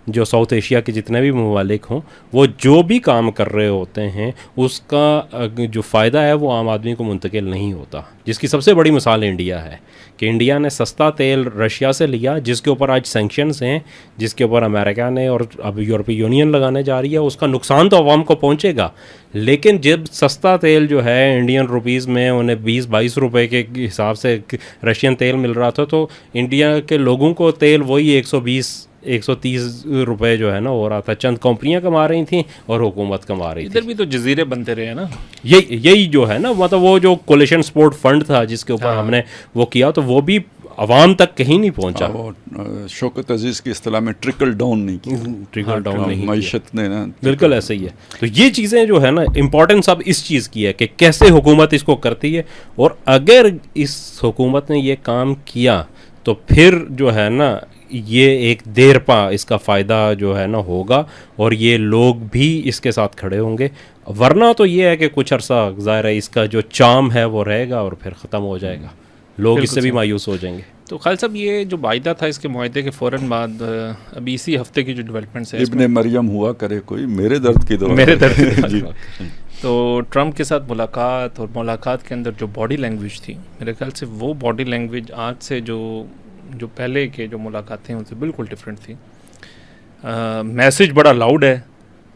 जो साउथ एशिया के जितने भी ममालिक हों, वो जो भी काम कर रहे होते हैं उसका जो फ़ायदा है वो आम आदमी को मुंतकिल नहीं होता। जिसकी सबसे बड़ी मिसाल इंडिया है कि इंडिया ने सस्ता तेल रशिया से लिया, जिसके ऊपर आज सैंक्शंस हैं, जिसके ऊपर अमेरिका ने और अब यूरोपीय यूनियन लगाने जा रही है, उसका नुकसान तो आवाम को पहुंचेगा। लेकिन जब सस्ता तेल जो है इंडियन रुपीज़ में उन्हें 20-22 रुपए के हिसाब से रशियन तेल मिल रहा था, तो इंडिया के लोगों को तेल वही 120-130 रुपए जो है ना हो रहा था। चंद कंपनियां कमा रही थी और हुकूमत कमा रही थी। इधर भी तो जजीरे बनते रहे ना, यही जो है ना, मतलब वो जो कोलिशन सपोर्ट फंड था जिसके ऊपर हमने वो किया, तो वो भी आवाम तक कहीं नहीं पहुंचा। शौकत अजीज़ की इस्तिलाह में ट्रिकल डाउन नहीं किया, ट्रिकल डाउन नहीं, मईशत ने ना, बिल्कुल ऐसे ही है। तो ये चीज़ें जो है ना, इम्पोर्टेंस अब इस चीज़ की है कि कैसे हुकूमत इसको करती है, और अगर इस हुकूमत ने ये काम किया तो फिर जो है ना ये एक देर पा इसका फ़ायदा जो है ना होगा, और ये लोग भी इसके साथ खड़े होंगे। वरना तो ये है कि कुछ अरसा ज़ाहिर है इसका जो चाम है वो रहेगा और फिर ख़त्म हो जाएगा, लोग इससे भी मायूस हो जाएंगे। तो खालिद साहब, ये जो वायदा था, इसके मुआहदे के फ़ौरन बाद अभी इसी हफ्ते की जो डेवलपमेंट्स है, इब्ने मरियम हुआ करे कोई मेरे दर्द की दवा, मेरे दर्द की तो ट्रंप के साथ मुलाकात, और मुलाकात के अंदर जो बॉडी लैंग्वेज थी, मेरे ख्याल से वो बॉडी लैंग्वेज आज से जो पहले के जो मुलाकातें हैं उनसे बिल्कुल डिफरेंट थी। मैसेज बड़ा लाउड है,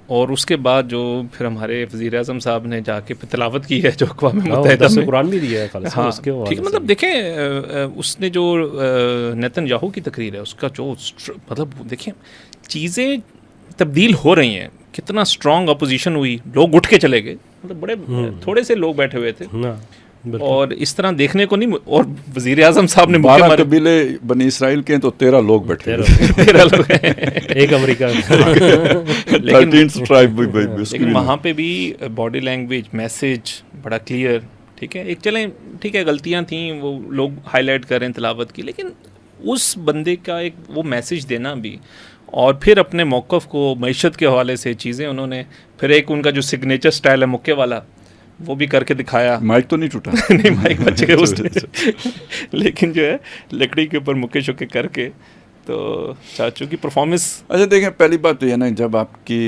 और उसके बाद जो फिर हमारे वज़ीर आज़म साहब ने जाके फिर तिलावत की है जो अक़वाम मुत्तहिदा में कुरान भी दिया है। हाँ ठीक है, मतलब देखें उसने जो नेतन्याहू की तकरीर है उसका जो मतलब देखें चीज़ें तब्दील हो रही हैं, कितना स्ट्रॉन्ग अपोजिशन हुई, लोग उठ के चले गए, मतलब बड़े थोड़े से लोग बैठे हुए थे और इस तरह देखने को नहीं। और वज़ीर आज़म साहब ने 12 कबीले बनी इसराइल के हैं तो 13 लोग बैठे, 13 लोग हैं, एक अमेरिका लेकिन वहाँ पे भी बॉडी लैंग्वेज, मैसेज बड़ा क्लियर। ठीक है, एक चलें ठीक है गलतियाँ थी, वो लोग हाईलाइट कर रहे हैं तिलावत की, लेकिन उस बंदे का एक वो मैसेज देना भी, और फिर अपने मौक़िफ़ को मईशत के हवाले से चीज़ें उन्होंने, फिर एक उनका जो सिग्नेचर स्टाइल है मुक्के वाला, वो भी करके दिखाया। माइक तो नहीं टूटा नहीं, माइक बच गए उसने लेकिन जो है लकड़ी के ऊपर मुक्के शुक्के करके, तो चाचू की परफॉर्मेंस। अच्छा देखें, पहली बात तो ये ना, जब आपकी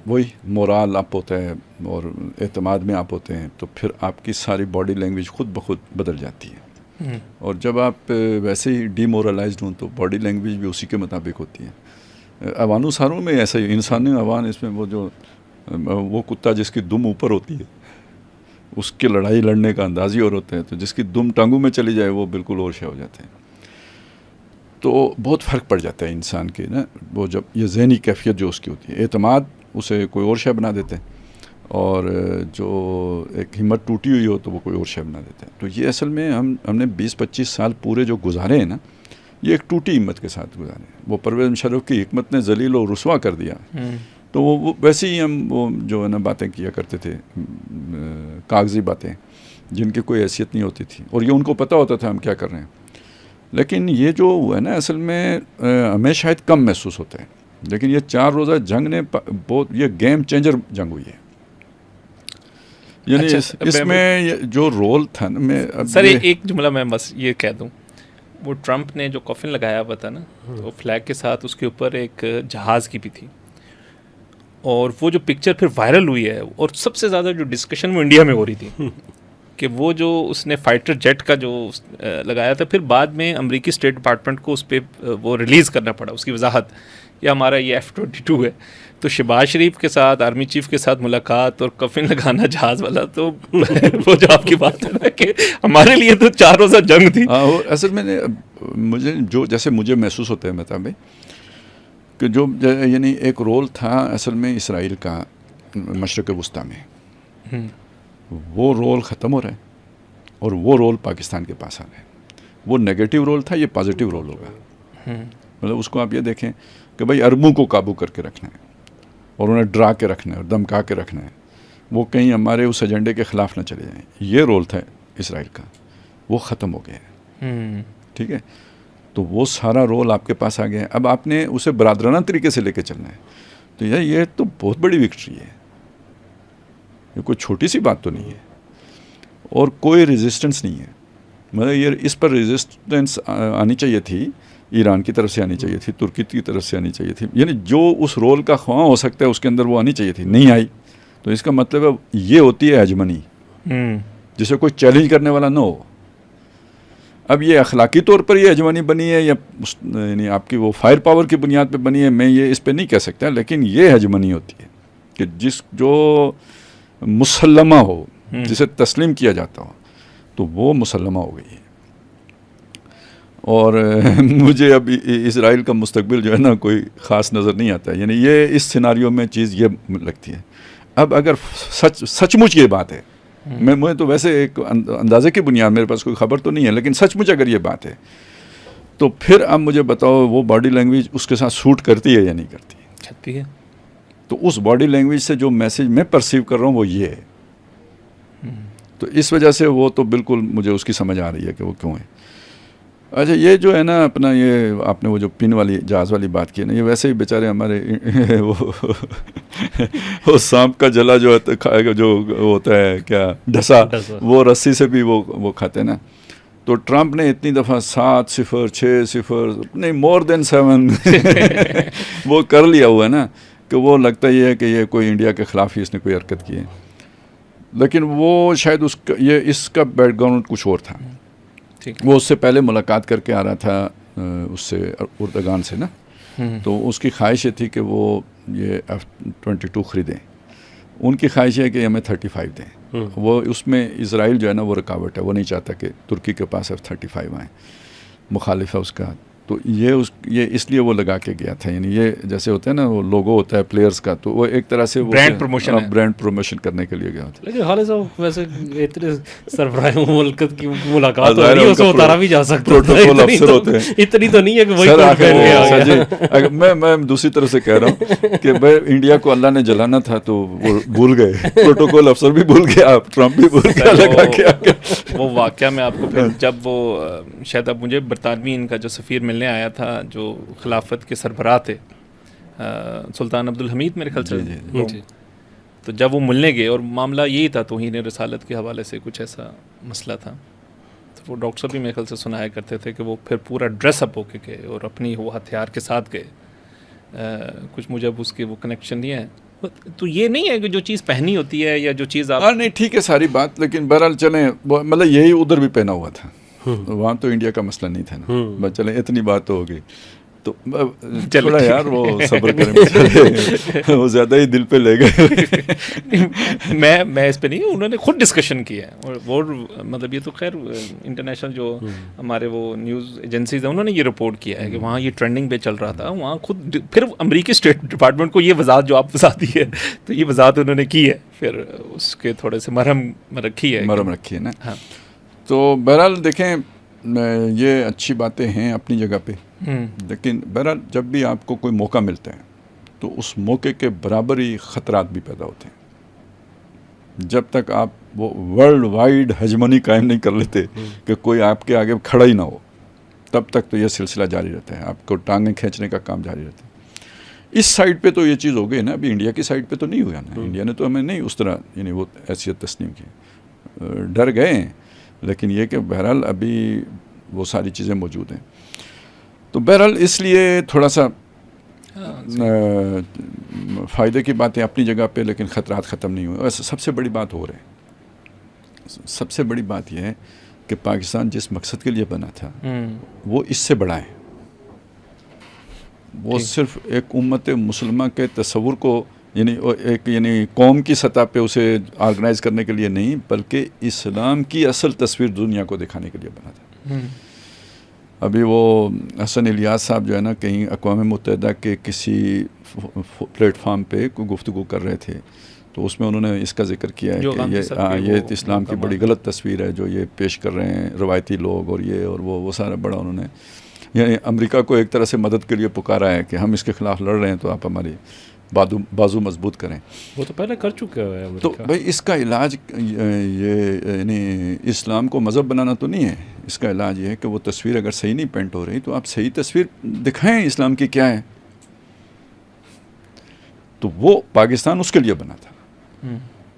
वही मोराल अप होता है और एतमाद में आप होते हैं, तो फिर आपकी सारी बॉडी लैंग्वेज खुद ब खुद बदल जाती है, और जब आप वैसे ही डीमोरलाइज्ड हों तो बॉडी लैंग्वेज भी उसी के मुताबिक होती है। अवानु सारों में ऐसा ही, इंसानी अवान, इसमें वो कुत्ता जिसकी दुम ऊपर होती है उसके लड़ाई लड़ने का अंदाज ही और होता है, तो जिसकी दुम टांगों में चली जाए वो बिल्कुल और शे हो जाते हैं। तो बहुत फ़र्क पड़ जाता है इंसान के ना, वो जब ये ज़हनी कैफियत जो उसकी होती है, एतमाद उसे कोई और शे बना देते हैं, और जो एक हिम्मत टूटी हुई हो तो वो कोई और शे बना देते हैं। तो ये असल में हमने 20-25 साल पूरे जो गुजारे हैं ना, ये एक टूटी हिम्मत के साथ गुजारे। वो परवेज़ मुशर्रफ की हिकमत ने जलील और रुसवा कर दिया, तो वो वैसे ही हम वो जो है ना बातें किया करते थे, कागज़ी बातें जिनकी कोई हैसियत नहीं होती थी, और ये उनको पता होता था हम क्या कर रहे हैं। लेकिन ये जो हुआ है ना, असल में हमें शायद कम महसूस होता है, लेकिन ये 4 रोज़ा जंग ने बहुत, ये गेम चेंजर जंग हुई है। यानी अच्छा, इसमें जो रोल था ना, मैं सर एक जुमला मैं बस ये कह दूँ, वो ट्रंप ने जो कॉफिन लगाया हुआ था ना, वो फ्लैग के साथ उसके ऊपर एक जहाज़ की भी थी, और वो जो पिक्चर फिर वायरल हुई है, और सबसे ज़्यादा जो डिस्कशन वो इंडिया में हो रही थी कि वो जो उसने फाइटर जेट का जो लगाया था, फिर बाद में अमेरिकी स्टेट डिपार्टमेंट को उस पर वो रिलीज़ करना पड़ा, उसकी वजाहत कि हमारा ये F-22 है। तो शहबाज शरीफ के साथ आर्मी चीफ के साथ मुलाकात और कफिन लगाना जहाज़ वाला, तो वो जो आपकी बात है ना कि हमारे लिए तो 4 रोज़ा जंग थी। और असल में मुझे जो जैसे मुझे महसूस होता है मतलब कि जो यानी एक रोल था असल में इसराइल का मशरक़ वस्ता में, वो रोल ख़त्म हो रहा है और वो रोल पाकिस्तान के पास आ रहा है। वो नेगेटिव रोल था, ये पॉजिटिव रोल होगा। मतलब उसको आप ये देखें कि भाई अरबों को काबू करके रखना है और उन्हें डरा के रखना है और धमका के रखना है, वो कहीं हमारे उस एजेंडे के ख़िलाफ़ ना चले जाएं। ये रोल था इसराइल का, वो ख़त्म हो गया है। ठीक है, तो वो सारा रोल आपके पास आ गया है। अब आपने उसे बरादराना तरीके से लेके चलना है। तो ये तो बहुत बड़ी विक्ट्री है, ये कोई छोटी सी बात तो नहीं है और कोई रेजिस्टेंस नहीं है। मतलब ये इस पर रेजिस्टेंस आनी चाहिए थी, ईरान की तरफ से आनी चाहिए थी, तुर्की की तरफ से आनी चाहिए थी, यानी जो उस रोल का ख्वाह हो सकता है उसके अंदर वो आनी चाहिए थी, नहीं आई। तो इसका मतलब है ये होती है हेजमनी, जिसे कोई चैलेंज करने वाला ना हो। अब ये अखलाकी तौर पर ये हेजमनी बनी है या यानी आपकी वो फायर पावर की बुनियाद पे बनी है, मैं ये इस पे नहीं कह सकता, लेकिन ये हेजमनी होती है कि जो मुसल्लमा हो, जिसे तस्लीम किया जाता हो, तो वो मुसल्लमा हो गई है। और मुझे अब इजराइल का मुस्तकबिल जो है ना कोई ख़ास नज़र नहीं आता है। यानी ये इस सिनारियो में चीज़ ये लगती है। अब अगर सचमुच ये बात है, मुझे तो वैसे एक अंदाजे की बुनियाद, मेरे पास कोई ख़बर तो नहीं है, लेकिन सचमुच अगर ये बात है तो फिर अब मुझे बताओ वो बॉडी लैंग्वेज उसके साथ सूट करती है या नहीं करती है? करती है। तो उस बॉडी लैंग्वेज से जो मैसेज मैं परसीव कर रहा हूँ वो ये है। तो इस वजह से वो तो बिल्कुल मुझे उसकी समझ आ रही है कि वो क्यों है। अच्छा, ये जो है ना अपना, ये आपने वो जो पिन वाली जहाज़ वाली बात की है ना, ये वैसे ही बेचारे हमारे वो सांप का जला जो है, जो होता है क्या ढसा, वो रस्सी से भी वो खाते हैं ना। तो ट्रंप ने इतनी दफ़ा 7-0 6-0 नहीं मोर देन 7 वो कर लिया हुआ है ना कि वो लगता ही है कि ये कोई इंडिया के ख़िलाफ़ ही इसने कोई हरकत की है, लेकिन वो शायद उसका इसका बैकग्राउंड कुछ और था। वो उससे पहले मुलाकात करके आ रहा था उससे उर्दगान से ना, तो उसकी ख्वाहिश ये थी कि वो ये F-22 ख़रीदें। उनकी ख्वाहिश है कि हमें 35 दें। वो उसमें इसराइल जो है ना वो रुकावट है, वो नहीं चाहता कि तुर्की के पास F-35 आए, मुखालिफ है उसका। तो ये इसलिए वो लगा के गया था। यानी ये जैसे होता है ना वो लोगो होता है प्लेयर्स का, तो वो एक तरह से वो ब्रांड प्रमोशन करने के लिए गया था। लेकिन हाल वैसे इतने सरबराह मुल्क की मुलाकात हो रही है, उसको उतारा भी जा सकता है। प्रोटोकॉल अफसर होते हैं, इतनी तो नहीं है कि वही सर। मैं दूसरी तरफ से कह रहा हूँ कि भाई इंडिया को अल्लाह ने जलाना था तो वो भूल गए, प्रोटोकॉल अफसर भी भूल गया, ट्रंप भी भूल गया, लगा के वो वाक़या में आपको फिर जब वो शायद अब मुझे बरतानवी इनका जो सफ़ीर मिलने आया था, जो खिलाफत के सरबराह थे, सुल्तान अब्दुल हमीद मेरे ख्याल से, तो जब वो मिलने गए और मामला यही था तौहीन रिसालत के हवाले से कुछ ऐसा मसला था, तो वो डॉक्टर साहब भी मेरे ख्याल से सुनाया करते थे कि वो फिर पूरा ड्रेसअप होके गए और अपनी वो हथियार के साथ गए। कुछ मुझे अब उसके वो कनेक्शन नहीं है। तो ये नहीं है कि जो चीज़ पहनी होती है या जो चीज़ आप नहीं, ठीक है सारी बात, लेकिन बहरहाल चले, मतलब यही उधर भी पहना हुआ था, वहाँ तो इंडिया का मसला नहीं था ना, बस चले इतनी बात तो हो गई। तो थोड़ा यार वो सब्र करें, वो ज़्यादा ही दिल पे ले गए। मैं इस पे नहीं, उन्होंने खुद डिस्कशन किया है और वो मतलब ये तो खैर इंटरनेशनल जो हमारे वो न्यूज़ एजेंसीज हैं उन्होंने ये रिपोर्ट किया है कि वहाँ ये ट्रेंडिंग पे चल रहा था, वहाँ खुद फिर अमेरिकी स्टेट डिपार्टमेंट को ये वजाहत जो आप वजाहत दी है, तो ये वजाहत उन्होंने की है, फिर उसके थोड़े से मरहम रखी है ना। हाँ, तो बहरहाल देखें, ये अच्छी बातें हैं अपनी जगह पे, लेकिन बहरहाल जब भी आपको कोई मौका मिलता है तो उस मौके के बराबर ही ख़तरात भी पैदा होते हैं। जब तक आप वो वर्ल्ड वाइड हेजमनी कायम नहीं कर लेते कि कोई आपके आगे खड़ा ही ना हो, तब तक तो ये सिलसिला जारी रहता है, आपको टांगें खींचने का काम जारी रहता है। इस साइड पे तो ये चीज़ हो गई ना, अभी इंडिया की साइड पे तो नहीं हुआ ना, इंडिया ने तो हमें नहीं उस तरह यानी वो हैसियत तस्लीम की, डर गए, लेकिन ये कि बहरहाल अभी वो सारी चीज़ें मौजूद हैं। तो बहरहाल इसलिए थोड़ा सा फ़ायदे की बातें अपनी जगह पे, लेकिन ख़तरात ख़त्म नहीं हुए। वैसे सबसे बड़ी बात हो रही है, सबसे बड़ी बात यह है कि पाकिस्तान जिस मकसद के लिए बना था वो इससे बड़ा है। वो सिर्फ एक उम्मत मुसलमान के तस्वुर को यानी कौम की सतह पे उसे ऑर्गेनाइज करने के लिए नहीं, बल्कि इस्लाम की असल तस्वीर दुनिया को दिखाने के लिए बना था। अभी वो हसन इलियास साहब जो है ना, कहीं अक़वाम मुत्तहिदा के किसी प्लेटफार्म पे कोई गुफ्तगू कर रहे थे, तो उसमें उन्होंने इसका जिक्र किया है कि ये इस्लाम की बड़ी गलत तस्वीर है जो ये पेश कर रहे हैं रवायती लोग, और ये और वो सारा बड़ा उन्होंने यानी अमेरिका को एक तरह से मदद के लिए पुकारा है कि हम इसके ख़िलाफ़ लड़ रहे हैं, तो आप हमारी बाजू मजबूत करें। वो तो पहले कर चुके हैं। तो भाई इसका इलाज ये यानी इस्लाम को मज़हब बनाना तो नहीं है। इसका इलाज ये है कि वो तस्वीर अगर सही नहीं पेंट हो रही तो आप सही तस्वीर दिखाएं इस्लाम की क्या है। तो वो पाकिस्तान उसके लिए बना था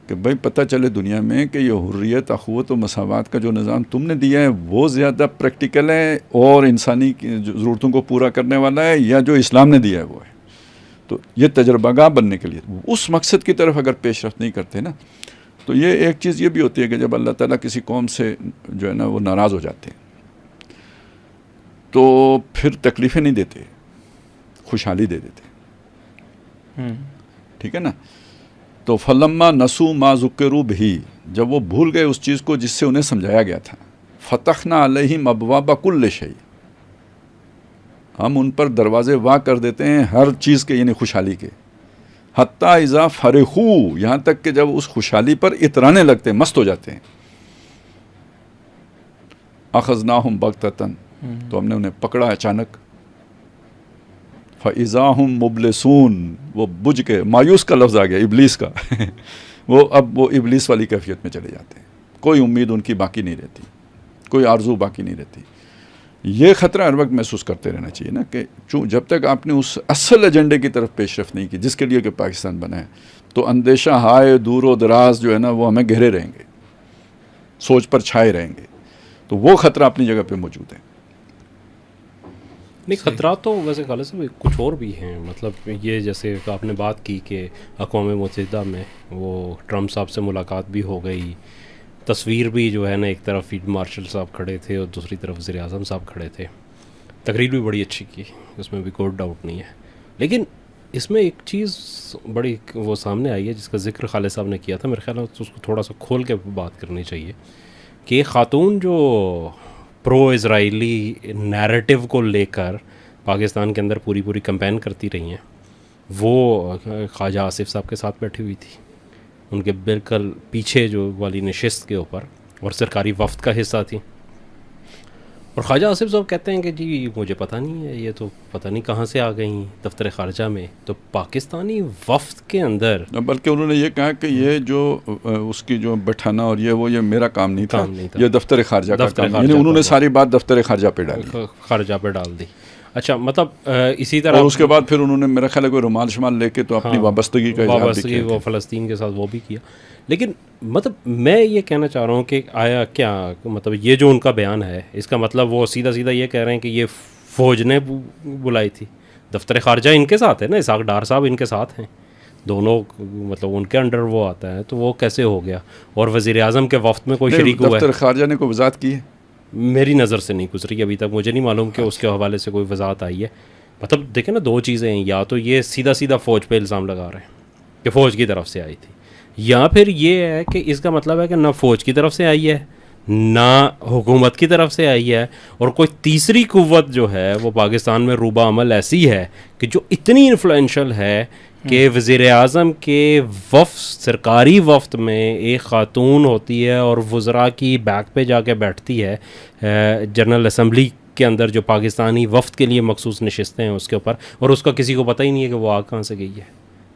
कि भाई पता चले दुनिया में कि ये हुर्रियत, अखुवत और मसावत का जो निज़ाम तुमने दिया है वो ज़्यादा प्रैक्टिकल है और इंसानी ज़रूरतों को पूरा करने वाला है, या जो इस्लाम ने दिया है वो है। तो ये तजर्बागाह बनने के लिए उस मकसद की तरफ अगर पेशरफ्त नहीं करते ना, तो ये एक चीज़ ये भी होती है कि जब अल्लाह ताला किसी कौम से जो है ना वो नाराज़ हो जाते हैं तो फिर तकलीफ़ें नहीं देते, खुशहाली दे देते। ठीक है ना। तो फलम्मा नसू मा ज़ुक्किरू बिही, जब वो भूल गए उस चीज़ को जिससे उन्हें समझाया गया था, फ़तहना अलैहिम अबवाब कुल्ल शै, हम उन पर दरवाज़े वाक़ कर देते हैं हर चीज़ के, यानी खुशहाली के। हत्ता इज़ा फ़रिहू, यहाँ तक कि जब उस खुशहाली पर इतराने लगते हैं, मस्त हो जाते हैं। अख़ज़नाहुम बग़ततन, तो हमने उन्हें पकड़ा अचानक। फ़इज़ाहुम मुबलिसून, वो बुझ के, मायूस का लफ्ज़ आ गया इबलीस का वो अब वो इबलीस वाली कैफियत में चले जाते हैं। कोई उम्मीद उनकी बाकी नहीं रहती, कोई आरज़ू बाकी नहीं रहती। ये ख़तरा हर वक्त महसूस करते रहना चाहिए ना कि जब तक आपने उस असल एजेंडे की तरफ पेशरफ नहीं की जिसके लिए कि पाकिस्तान बना है, तो अंदेशा हाय दूर व दराज जो है ना वो हमें घेरे रहेंगे, सोच पर छाए रहेंगे। तो वो ख़तरा अपनी जगह पे मौजूद है। नहीं, ख़तरा तो वैसे खालिद साहब कुछ और भी हैं। मतलब ये जैसे आपने बात की कि अक़वाम मुत्तहिदा में वो ट्रम्प साहब से मुलाकात भी हो गई, तस्वीर भी जो है ना, एक तरफ फील्ड मार्शल साहब खड़े थे और दूसरी तरफ वज़ीर आज़म साहब खड़े थे। तकरीर भी बड़ी अच्छी की, उसमें भी कोई डाउट नहीं है। लेकिन इसमें एक चीज़ बड़ी वो सामने आई है जिसका जिक्र खालिद साहब ने किया था, मेरे ख्याल में तो उसको थोड़ा सा खोल के बात करनी चाहिए कि ख़ातून जो प्रो इज़राइली नैरेटिव को लेकर पाकिस्तान के अंदर पूरी कैंपेन करती रही हैं, वो ख्वाजा आसिफ साहब के साथ बैठी हुई थी, उनके बिल्कुल पीछे जो वाली नशिस्त के ऊपर, और सरकारी वफ्द का हिस्सा थी। और ख्वाजा आसिफ साहब कहते हैं कि जी मुझे पता नहीं है, ये तो पता नहीं कहाँ से आ गई दफ्तर ख़ारजा में। तो पाकिस्तानी वफ्द के अंदर, बल्कि उन्होंने ये कहा कि ये जो उसकी जो बैठाना और ये मेरा काम नहीं था, ये दफ्तर ख़ारजा का काम, यानी उन्होंने सारी बात दफ्तर ख़ारजा पे डाली, ख़ारजा पे डाल दी। अच्छा, मतलब इसी तरह, और उसके बाद फिर उन्होंने मेरा ख्याल है कोई रुमाल शुमाल लेके तो अपनी वाबस्तगी का इज़हार भी किया, वो फ़लस्तीन के साथ वो भी किया। लेकिन मतलब मैं ये कहना चाह रहा हूँ कि आया क्या, मतलब ये जो उनका बयान है, इसका मतलब वो सीधा ये कह रहे हैं कि ये फ़ौज ने बुलाई थी, दफ्तर ख़ारजा इनके साथ है ना, इसहाक़ डार साहब इनके साथ हैं, दोनों मतलब उनके अंडर वो आता है, तो वो कैसे हो गया? और वज़ीर आज़म के वफ्द में कोई शरीक हुआ है? दफ्तर ख़ारजा ने कोई वज़ाहत की है? मेरी नज़र से नहीं गुजरी अभी तक, मुझे नहीं मालूम कि उसके हवाले से कोई वजाहत आई है। मतलब देखें ना, दो चीज़ें हैं, या तो ये सीधा फ़ौज पे इल्ज़ाम लगा रहे हैं कि फ़ौज की तरफ से आई थी, या फिर ये है कि इसका मतलब है कि ना फ़ौज की तरफ से आई है ना हुकूमत की तरफ से आई है, और कोई तीसरी कुव्वत जो है वो पाकिस्तान में रूबा अमल ऐसी है कि जो इतनी इन्फ्लुएंशल है कि वज़ीर आज़म के वफ़्द, सरकारी वफ़्द में एक ख़ातून होती है और वज़रा की बैक पे जाके बैठती है जनरल असम्बली के अंदर, जो पाकिस्तानी वफ़्द के लिए मखसूस नशिस्तें हैं उसके ऊपर, और उसका किसी को पता ही नहीं है कि वो आग कहाँ से गई है।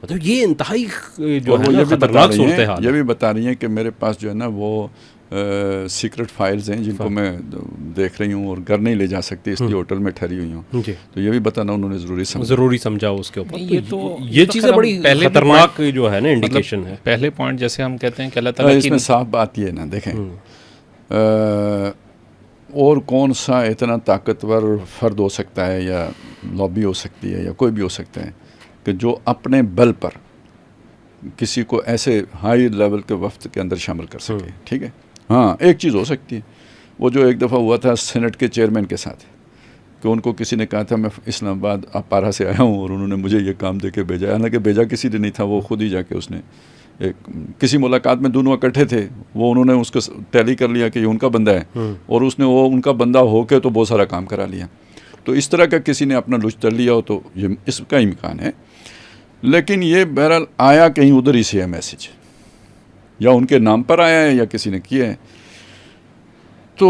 मतलब ये इंतहाई जो है ना ख़तरनाक सूरत हाल। ये भी बता रही हैं कि मेरे पास जो है ना वो सीक्रेट फाइल्स हैं जिनको मैं देख रही हूँ और घर नहीं ले जा सकती, इसलिए होटल में ठहरी हुई हूँ। तो ये भी बताना उन्होंने ज़रूरी समझा उसके ऊपर। ये चीज़ें बड़ी खतरनाक जो है ना इंडिकेशन है। पहले पॉइंट जैसे हम कहते हैं कि अल्लाह ताला इसमें साफ बात ये है ना, देखें और कौन सा इतना ताकतवर फ़र्द हो सकता है या लॉबी हो सकती है या कोई भी हो सकता है कि जो अपने बल पर किसी को ऐसे हाई लेवल के वफ्द के अंदर शामिल कर सके, ठीक है। हाँ, एक चीज़ हो सकती है, वो जो एक दफ़ा हुआ था सेनेट के चेयरमैन के साथ, कि उनको किसी ने कहा था मैं इस्लामाबाद पारा से आया हूँ और उन्होंने मुझे ये काम दे के भेजा, हालांकि भेजा किसी ने नहीं था, वो खुद ही जाके उसने एक किसी मुलाकात में दोनों इकट्ठे थे, वो उन्होंने उसको टैली कर लिया कि ये उनका बंदा है और उसने वो उनका बंदा होके तो बहुत सारा काम करा लिया। तो इस तरह का किसी ने अपना लुच कर लिया हो तो ये इसका इम्कान है। लेकिन ये बहरहाल आया कहीं उधर ही से है मैसेज, या उनके नाम पर आया है या किसी ने किया है। तो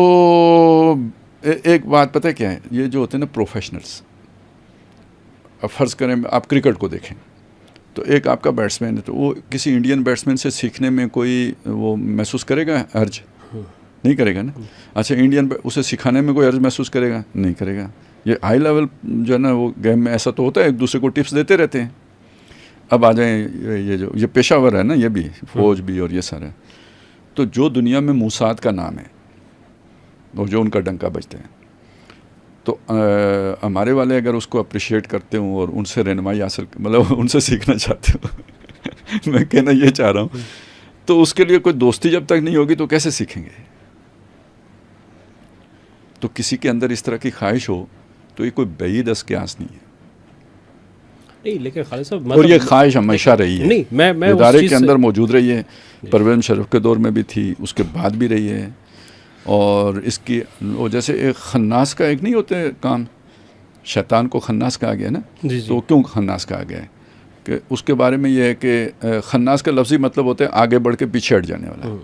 एक बात पता है क्या है, ये जो होते हैं ना प्रोफेशनल्स, अब फ़र्ज़ करें आप क्रिकेट को देखें तो एक आपका बैट्समैन है, तो वो किसी इंडियन बैट्समैन से सीखने में कोई वो महसूस करेगा अर्ज? नहीं करेगा ना। अच्छा, इंडियन उसे सिखाने में कोई अर्ज महसूस करेगा? नहीं करेगा। ये हाई लेवल जो है ना वो गेम में ऐसा तो होता है, एक दूसरे को टिप्स देते रहते हैं। अब आ जाएँ ये पेशावर है ना, ये भी फ़ौज भी और ये सारा, तो जो दुनिया में मूसाद का नाम है और जो उनका डंका बजते हैं, तो हमारे वाले अगर उसको अप्रिशिएट करते हूँ और उनसे रहनुमाई हासिल मतलब उनसे सीखना चाहते हो मैं कहना ये चाह रहा हूँ, तो उसके लिए कोई दोस्ती जब तक नहीं होगी तो कैसे सीखेंगे। तो किसी के अंदर इस तरह की ख्वाहिश हो तो ये कोई बईद अस्क्यास नहीं है। नहीं, लेकिन खालिद साहब और ये ख्वाहिश हमेशा रही है, नहीं मैं इदारे के अंदर मौजूद रही है, परवेज़ मुशर्रफ के दौर में भी थी, उसके बाद भी रही है। और इसकी वो जैसे एक खन्नास का एक नहीं होते काम, शैतान को खन्नास कहा गया ना, तो क्यों खन्नास कहा गया है कि उसके बारे में ये है कि खन्नास का लफ्ज़ी मतलब होता है आगे बढ़ के पीछे हट जाने वाला।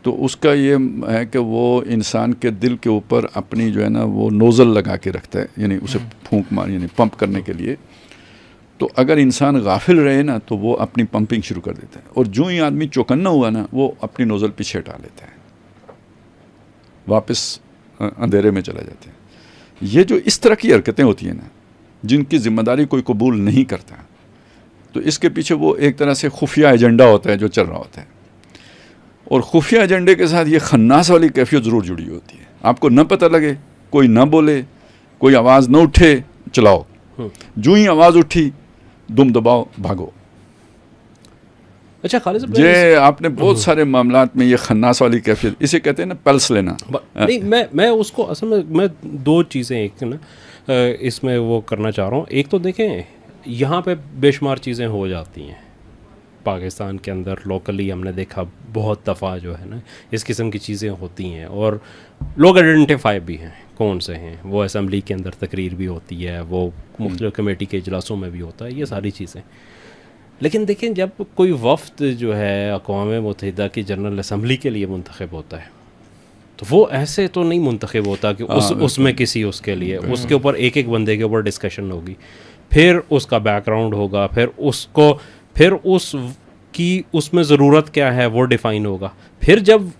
तो उसका ये है कि वो इंसान के दिल के ऊपर अपनी जो है ना वो नोज़ल लगा के रखता है, यानी उसे फूंक मार यानी पंप करने के लिए। तो अगर इंसान गाफिल रहे ना तो वो अपनी पंपिंग शुरू कर देता है, और जो ही आदमी चौकन्ना हुआ ना वो अपनी नोज़ल पीछे हटा लेता है, वापस अंधेरे में चला जाते हैं। ये जो इस तरह की हरकतें होती हैं ना, जिनकी ज़िम्मेदारी कोई कबूल नहीं करता, तो इसके पीछे वो एक तरह से खुफिया एजेंडा होता है जो चल रहा होता है। और खुफिया एजेंडे के साथ ये खन्नास वाली कैफियत ज़रूर जुड़ी होती है। आपको न पता लगे, कोई न बोले, कोई आवाज़ न उठे, चलाओ, जो ही आवाज़ उठी दुम दबाओ, भागो। अच्छा खालिद साहब, ये आपने बहुत सारे मामलात में ये खन्नास वाली कैफियत, इसे कहते हैं ना पल्स लेना। नहीं, मैं उसको असल में मैं दो चीज़ें एक ना इसमें वो करना चाह रहा हूँ। एक तो देखें, यहाँ पे बेशुमार चीज़ें हो जाती हैं पाकिस्तान के अंदर, लोकली हमने देखा बहुत दफ़ा जो है ना इस किस्म की चीज़ें होती हैं, और लोग आइडेंटिफाई भी हैं कौन से हैं। वो असम्बली के अंदर तकरीर भी होती है, वो मुख्तलिफ कमेटी के इजलासों में भी होता है, ये सारी चीज़ें। लेकिन देखें, जब कोई वफ्द जो है अक़वाम मुत्तहिदा की जनरल असम्बली के लिए मुंतखब होता है, तो वो ऐसे तो नहीं मुंतखब होता कि उसमें किसी उसके लिए उसके ऊपर एक एक बंदे के ऊपर डिस्कशन होगी, फिर उसका बैकग्राउंड होगा, फिर उसकी उसमें ज़रूरत क्या है वो डिफ़ाइन होगा। फिर जब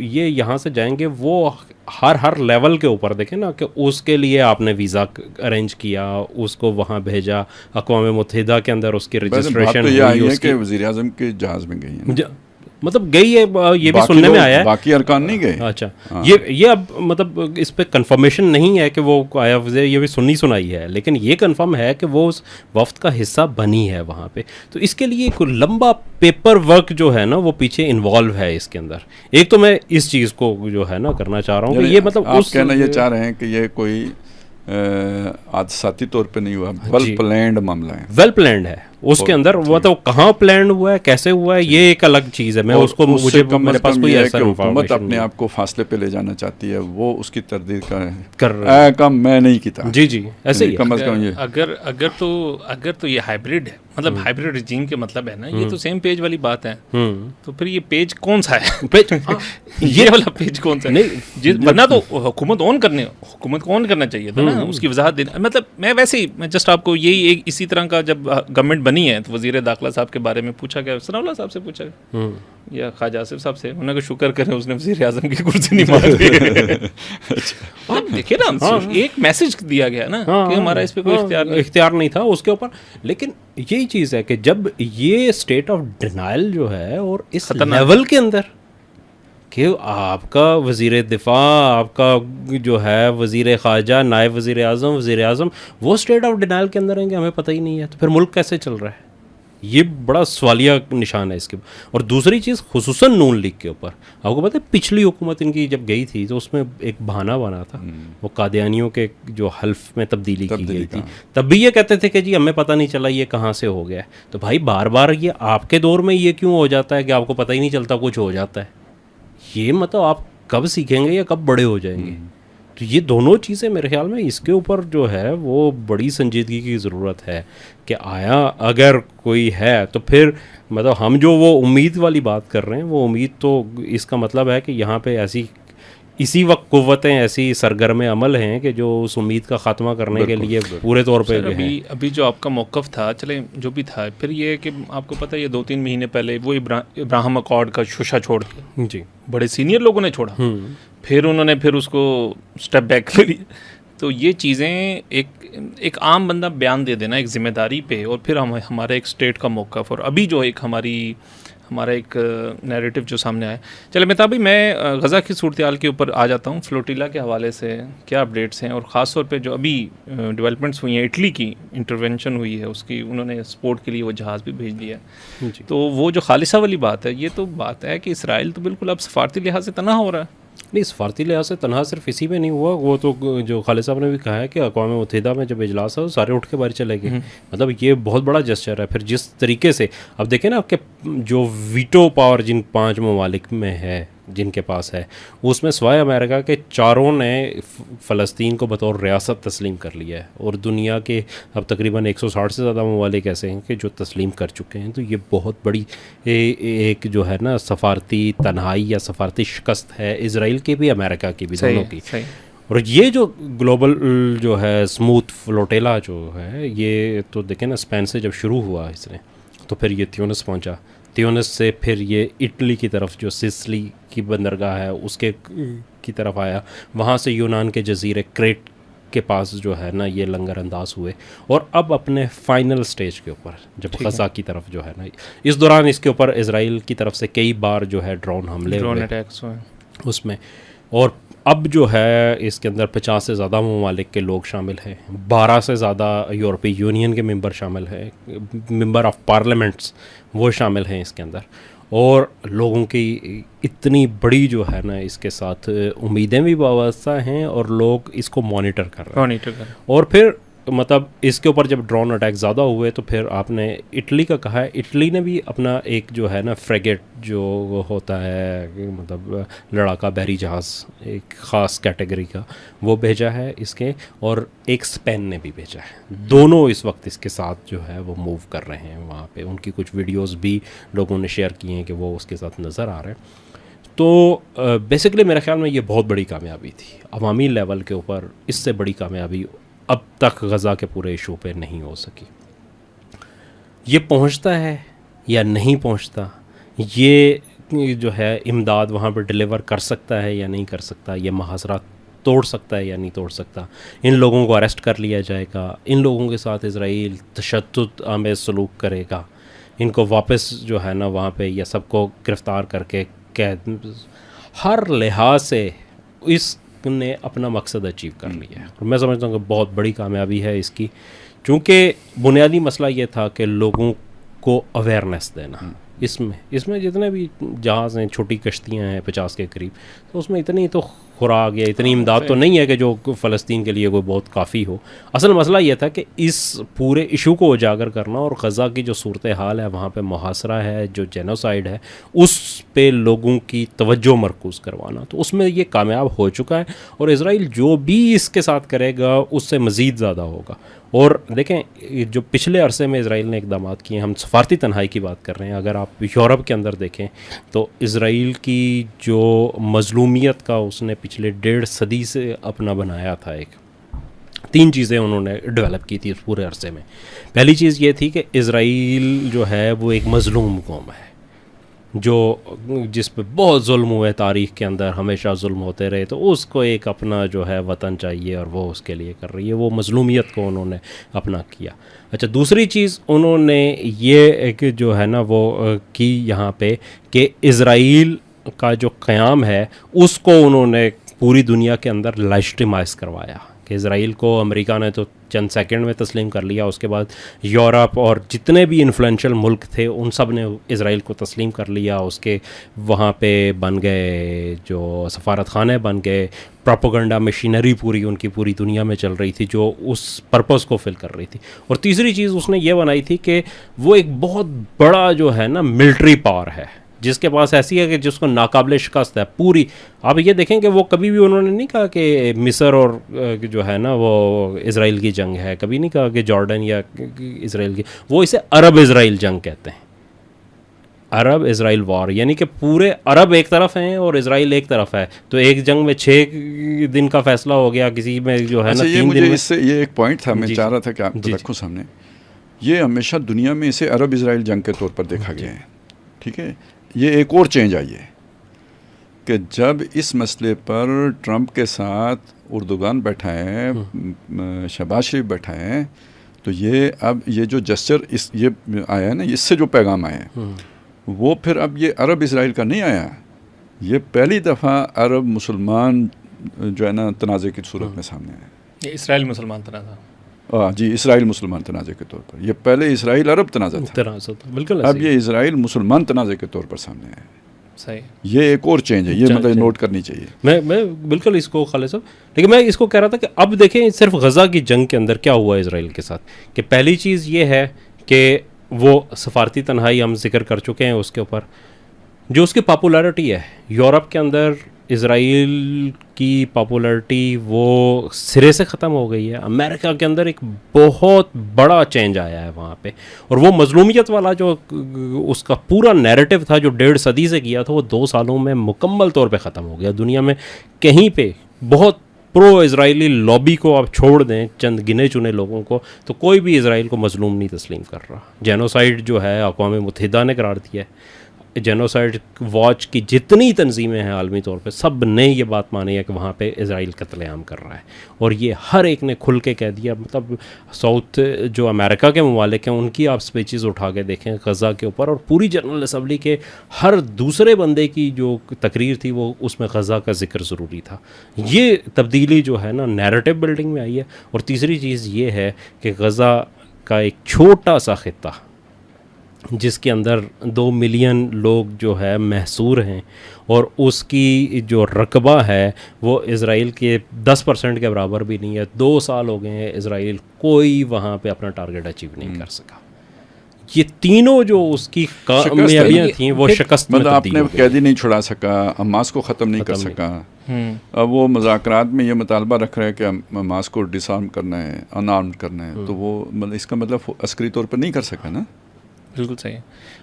ये यहाँ से जाएंगे वो हर लेवल के ऊपर देखें ना कि उसके लिए आपने वीज़ा अरेंज किया, उसको वहाँ भेजा, अक़वाम मुत्तहिदा के अंदर उसकी रजिस्ट्रेशन हुई, है कि वज़ीर-ए-आज़म के जहाज़ में गई है, मतलब गई है, ये भी सुनने में आया है। बाकी अरकान नहीं गए। अच्छा, ये अब मतलब इस पे कंफर्मेशन नहीं है कि वो आया, ये भी सुनाई है, लेकिन ये कंफर्म है कि वो उस वफ्द का हिस्सा बनी है वहाँ पे। तो इसके लिए एक लंबा पेपर वर्क जो है ना वो पीछे इन्वॉल्व है इसके अंदर। एक तो मैं इस चीज़ को जो है ना करना चाह रहा हूँ कि ये मतलब आप कहना ये चाह रहे हैं कि ये कोई आदसाती तौर पे नहीं हुआ, वेल प्लान्ड मामला है, वेल प्लान्ड है। उसके अंदर वो तो कहाँ प्लान हुआ है, कैसे हुआ है, ये एक अलग चीज़ है। मैं उसको मुझे मेरे पास कोई ऐसा हुकूमत अपने आप को फासले पे ले जाना चाहती है, वो उसकी तरदीद कर काम मैं नहीं किया। जी ऐसे ही कम अज कम ये अगर तो ये हाइब्रिड है, मतलब हाइब्रिड रिजीम के मतलब है ना, ये तो सेम पेज वाली बात है। तो फिर ये पेज कौन सा है? ये वाला पेज कौन सा है? वरना तो हुकूमत को ऑन करना चाहिए था ना, उसकी वजाहत देना। मतलब मैं वैसे ही मैं जस्ट आपको यही एक इसी तरह का, जब गवर्नमेंट बनी है तो वज़ीर दाखिला साहब के बारे में पूछा गया, सनाउल्लाह साहब से पूछा गया या ख्वाजा आसिफ साहब से, उन्होंने शुक्र करें उसने वज़ीर आज़म की कुर्सी नहीं मारी। आप देखिए ना, एक मैसेज दिया गया ना कि हमारा इस पे कोई इख्तियार नहीं था उसके ऊपर। लेकिन यही चीज़ है कि जब ये स्टेट ऑफ डिनाइल जो है और इस लेवल के अंदर कि आपका वज़ीर दिफ़ा, आपका जो है वज़ीर ख़ारजा, नायब वज़ीर आज़म वो स्टेट ऑफ डिनाइल के अंदर रहेंगे, हमें पता ही नहीं है, तो फिर मुल्क कैसे चल रहा है? ये बड़ा सवालिया निशान है इसके। और दूसरी चीज़ खुसूसन नून लीग के ऊपर, आपको पता है पिछली हुकूमत इनकी जब गई थी तो उसमें एक बहाना बना था, वो कादियानियों के जो हल्फ में तब्दीली की गई थी, तब भी ये कहते थे कि जी हमें पता नहीं चला ये कहाँ से हो गया है। तो भाई बार बार ये आपके दौर में ये क्यों हो जाता है कि आपको पता ही नहीं चलता कुछ हो जाता है? ये मतलब आप कब सीखेंगे या कब बड़े हो जाएंगे? तो ये दोनों चीज़ें मेरे ख्याल में इसके ऊपर जो है वो बड़ी संजीदगी की ज़रूरत है कि आया अगर कोई है तो फिर मतलब हम जो वो उम्मीद वाली बात कर रहे हैं, वो उम्मीद तो इसका मतलब है कि यहाँ पे ऐसी इसी वक्त कुव्वतें ऐसी सरगर्म अमल हैं कि जो उस उम्मीद का ख़ात्मा करने के लिए पूरे तौर पे अभी जो आपका मौक़िफ़ था, चले जो भी था, फिर ये कि आपको पता है ये 2-3 महीने पहले वो इब्राहिम अकॉर्ड का शुशा छोड़ के जी बड़े सीनियर लोगों ने छोड़ा, फिर उन्होंने फिर उसको स्टेप बैक कर लिया। तो ये चीज़ें एक आम बंदा बयान दे देना एक ज़िम्मेदारी पे, और फिर हमारे एक स्टेट का मौक़िफ़, और अभी जो एक हमारा एक नैरेटिव जो सामने आया। चले मेहताब भाई, मैं गज़ा की सूरत-ए-हाल के ऊपर आ जाता हूँ। फ्लोटिला के हवाले से क्या अपडेट्स हैं, और ख़ास तौर पे जो अभी डेवलपमेंट्स हुई हैं, इटली की इंटरवेंशन हुई है, उसकी उन्होंने सपोर्ट के लिए वो जहाज़ भी भेज दिया है। तो वो जो खालिसा वाली बात है, ये तो बात है कि इसराइल तो बिल्कुल अब सफारती लिहाज से तनहा हो रहा है। नहीं, सफारती लिहाज से तनहा सिर्फ इसी में नहीं हुआ, वो तो जो खालिद साहब ने भी कहा है कि अक़वाम मुत्तहिदा में जब इजलास है तो सारे उठ के बाहर चले गए। मतलब ये बहुत बड़ा जेस्चर है। फिर जिस तरीके से अब देखें ना, आपके जो वीटो पावर जिन 5 ममालिक में है, जिनके पास है, उसमें सिवाय अमेरिका के 4 ने फ़लस्तीन को बतौर रियासत तस्लीम कर लिया है, और दुनिया के अब तकरीबन 160 से ज़्यादा ममालिक ऐसे हैं कि जो तस्लीम कर चुके हैं। तो ये बहुत बड़ी एक जो है ना सफारती तन्हाई या सफारती शिकस्त है, इज़राइल की भी अमेरिका की भी, दोनों की। और ये जो ग्लोबल जो है स्मूथ फ्लोटेला जो है, ये तो देखें ना, स्पेन से जब शुरू हुआ इसने, तो फिर ये त्यूनिस पहुंचा, त्यूनिस से फिर ये इटली की तरफ जो सिसिली की बंदरगाह है उसके की तरफ आया, वहाँ से यूनान के जजीरे क्रेट के पास जो है ना ये लंगर अंदाज हुए, और अब अपने फाइनल स्टेज के ऊपर जब गज़ा की तरफ जो है ना, इस दौरान इसके ऊपर इज़राइल की तरफ से कई बार जो है ड्रोन हमले हुए उसमें। और अब जो है इसके अंदर 50 से ज़्यादा ममालिक के लोग शामिल हैं, 12 से ज़्यादा यूरोपीय यूनियन के मेंबर शामिल हैं, मेंबर ऑफ पार्लियामेंट्स वो शामिल हैं इसके अंदर, और लोगों की इतनी बड़ी जो है ना इसके साथ उम्मीदें भी वाबस्ता हैं, और लोग इसको मॉनिटर कर रहे हैं। और फिर मतलब इसके ऊपर जब ड्रोन अटैक ज़्यादा हुए तो फिर आपने इटली का कहा है, इटली ने भी अपना एक जो है ना फ्रेगेट जो होता है, मतलब लड़ाका बहरी जहाज़ एक ख़ास कैटेगरी का, वो भेजा है इसके, और एक स्पेन ने भी भेजा है। दोनों इस वक्त इसके साथ जो है वो मूव कर रहे हैं वहाँ पे। उनकी कुछ वीडियोस भी लोगों ने शेयर किए हैं कि वो उसके साथ नज़र आ रहे हैं। तो बेसिकली मेरे ख्याल में ये बहुत बड़ी कामयाबी थी अवामी लेवल के ऊपर। इससे बड़ी कामयाबी अब तक गज़ा के पूरे इशू पे नहीं हो सकी। ये पहुंचता है या नहीं पहुंचता, ये जो है इमदाद वहाँ पर डिलीवर कर सकता है या नहीं कर सकता, ये मुहासरा तोड़ सकता है या नहीं तोड़ सकता, इन लोगों को अरेस्ट कर लिया जाएगा, इन लोगों के साथ इज़राइल तशद्दुद आमेज़ सलूक करेगा, इनको वापस जो है ना वहाँ पे या सबको गिरफ़्तार करके कैद, हर लिहाज से इसने अपना मकसद अचीव कर लिया है। और मैं समझता हूँ कि बहुत बड़ी कामयाबी है इसकी, चूँकि बुनियादी मसला ये था कि लोगों को अवेयरनेस देना। इसमें जितने भी जहाज़ हैं, छोटी कश्तियाँ हैं 50 के करीब, तो उसमें इतनी तो खुराक या इतनी इमदाद तो नहीं है कि जो फ़लस्तीन के लिए कोई बहुत काफ़ी हो। असल मसला ये था कि इस पूरे इशू को उजागर करना और गज़ा की जो सूरत हाल है, वहाँ पे मुहासरा है, जो जेनोसाइड है, उस पे लोगों की तवज्जो मरकूज़ करवाना, तो उसमें ये कामयाब हो चुका है। और इज़राइल जो भी इसके साथ करेगा उससे मज़ीद ज़्यादा होगा। और देखें जो पिछले अरसे में इज़राइल ने इक़दाम किए, हम सफारती तन्हाई की बात कर रहे हैं, अगर आप यूरोप के अंदर देखें तो इज़राइल की जो मज़लूमियत का उसने पिछले 1.5 सदी से अपना बनाया था, एक 3 चीज़ें उन्होंने डेवलप की थी उस पूरे अरसे में। पहली चीज़ ये थी कि इज़राइल जो है वो एक मज़लूम कौम है, जो जिस पे बहुत जुल्म हुए, तारीख़ के अंदर हमेशा जुल्म होते रहे, तो उसको एक अपना जो है वतन चाहिए और वो उसके लिए कर रही है। वो मज़लूमियत को उन्होंने अपना किया। अच्छा, दूसरी चीज़ उन्होंने ये एक जो है ना वो की यहाँ पे कि इज़राइल का जो क़याम है उसको उन्होंने पूरी दुनिया के अंदर लेजिटिमाइज़ करवाया कि इसराइल को अमेरिका ने तो चंद सेकंड में तस्लीम कर लिया, उसके बाद यूरोप और जितने भी इन्फ्लुएंशियल मुल्क थे उन सब ने इसराइल को तस्लीम कर लिया। उसके वहाँ पे बन गए जो सफारत खाने बन गए, प्रोपेगेंडा मशीनरी पूरी उनकी पूरी दुनिया में चल रही थी जो उस पर्पस को फिल कर रही थी। और तीसरी चीज़ उसने ये बनाई थी कि वो एक बहुत बड़ा जो है ना मिलिट्री पावर है जिसके पास ऐसी है कि जिसको नाकाबिल शिकस्त है पूरी। आप ये देखें कि वो कभी भी उन्होंने नहीं कहा कि मिस्र और जो है ना वो इसराइल की जंग है, कभी नहीं कहा कि जॉर्डन या इसराइल की, वो इसे अरब इसराइल जंग कहते हैं, अरब इसराइल वॉर, यानी कि पूरे अरब एक तरफ हैं और इसराइल एक तरफ है। तो एक जंग में 6 दिन का फैसला हो गया, किसी में जो है ना 3 दिन में। इससे ये एक पॉइंट था, मैं चाह रहा था कि आप रखूँ सामने, ये हमेशा दुनिया में इसे अरब इसराइल जंग के तौर पर देखा गया है, ठीक है। ये एक और चेंज आई है कि जब इस मसले पर ट्रंप के साथ उर्दुगान बैठा है, शहबाज शरीफ बैठा है, तो ये अब ये जो जेस्चर इस ये आया है ना, इससे जो पैगाम आया है वो फिर अब ये अरब इसराइल का नहीं आया, ये पहली दफ़ा अरब मुसलमान जो है ना तनाज़े की सूरत में सामने आया। ये इसराइल मुसलमान तनाज़ा, जी, इसराइल मुसलमान तनाज़े के तौर पर। ये पहले इसराइल अरब तनाज़ा था, बिल्कुल। अब ये इसराइल मुसलमान तनाज़े के तौर पर सामने आया। सही, ये एक और चेंज है, ये मतलब नोट करनी चाहिए। मैं बिल्कुल इसको खालिद साहब, लेकिन मैं इसको कह रहा था कि अब देखें सिर्फ गज़ा की जंग के अंदर क्या हुआ इसराइल के साथ, कि पहली चीज़ ये है कि वो सफारती तन्हाई हम जिक्र कर चुके हैं, उसके ऊपर जो उसकी पॉपुलैरिटी है यूरोप के अंदर इसराइल की पॉपुलैरिटी वो सिरे से ख़त्म हो गई है। अमेरिका के अंदर एक बहुत बड़ा चेंज आया है वहाँ पे, और वो मजलूमियत वाला जो उसका पूरा नैरेटिव था जो 1.5 सदी से किया था, वो 2 सालों में मुकम्मल तौर पे ख़त्म हो गया। दुनिया में कहीं पे बहुत प्रो इजराइली लॉबी को आप छोड़ दें, चंद गिने चुने लोगों को, तो कोई भी इसराइल को मजलूम नहीं तस्लीम कर रहा। जेनोसाइड जो है अक़वाम मुत्तहिदा ने करार दिया है, जेनोसाइड वॉच की जितनी तंजीमें हैं आलमी तौर पे सब ने ये बात मानी है कि वहाँ पे इसराइल कत्लेआम कर रहा है, और ये हर एक ने खुल के कह दिया। मतलब साउथ जो अमेरिका के ममालिक हैं उनकी आप स्पीचेस उठा के देखें गज़ा के ऊपर, और पूरी जनरल असम्बली के हर दूसरे बंदे की जो तकरीर थी वो उसमें गज़ा का जिक्र ज़रूरी था। ये तब्दीली जो है ना नैरेटिव बिल्डिंग में आई है। और तीसरी चीज़ ये है कि गज़ा का एक छोटा सा खित्ता जिसके अंदर 2 मिलियन लोग जो है महसूर हैं, और उसकी जो रकबा है वो इसराइल के 10% के बराबर भी नहीं है। 2 साल हो गए हैं इसराइल कोई वहाँ पे अपना टारगेट अचीव नहीं कर सका। ये तीनों जो उसकी कामयाबियाँ थी वो शिकस्त में मतलब आपने कैदी नहीं छुड़ा सका, हमास को ख़त्म नहीं कर सका। अब वो मुज़ाकरात में ये मुतालबा रख रहे हैं कि हमास को डिसआर्म करना है, अनआर्म्ड करना है, तो वो मतलब इसका मतलब अस्करी तौर पर नहीं कर सका ना। बिल्कुल सही।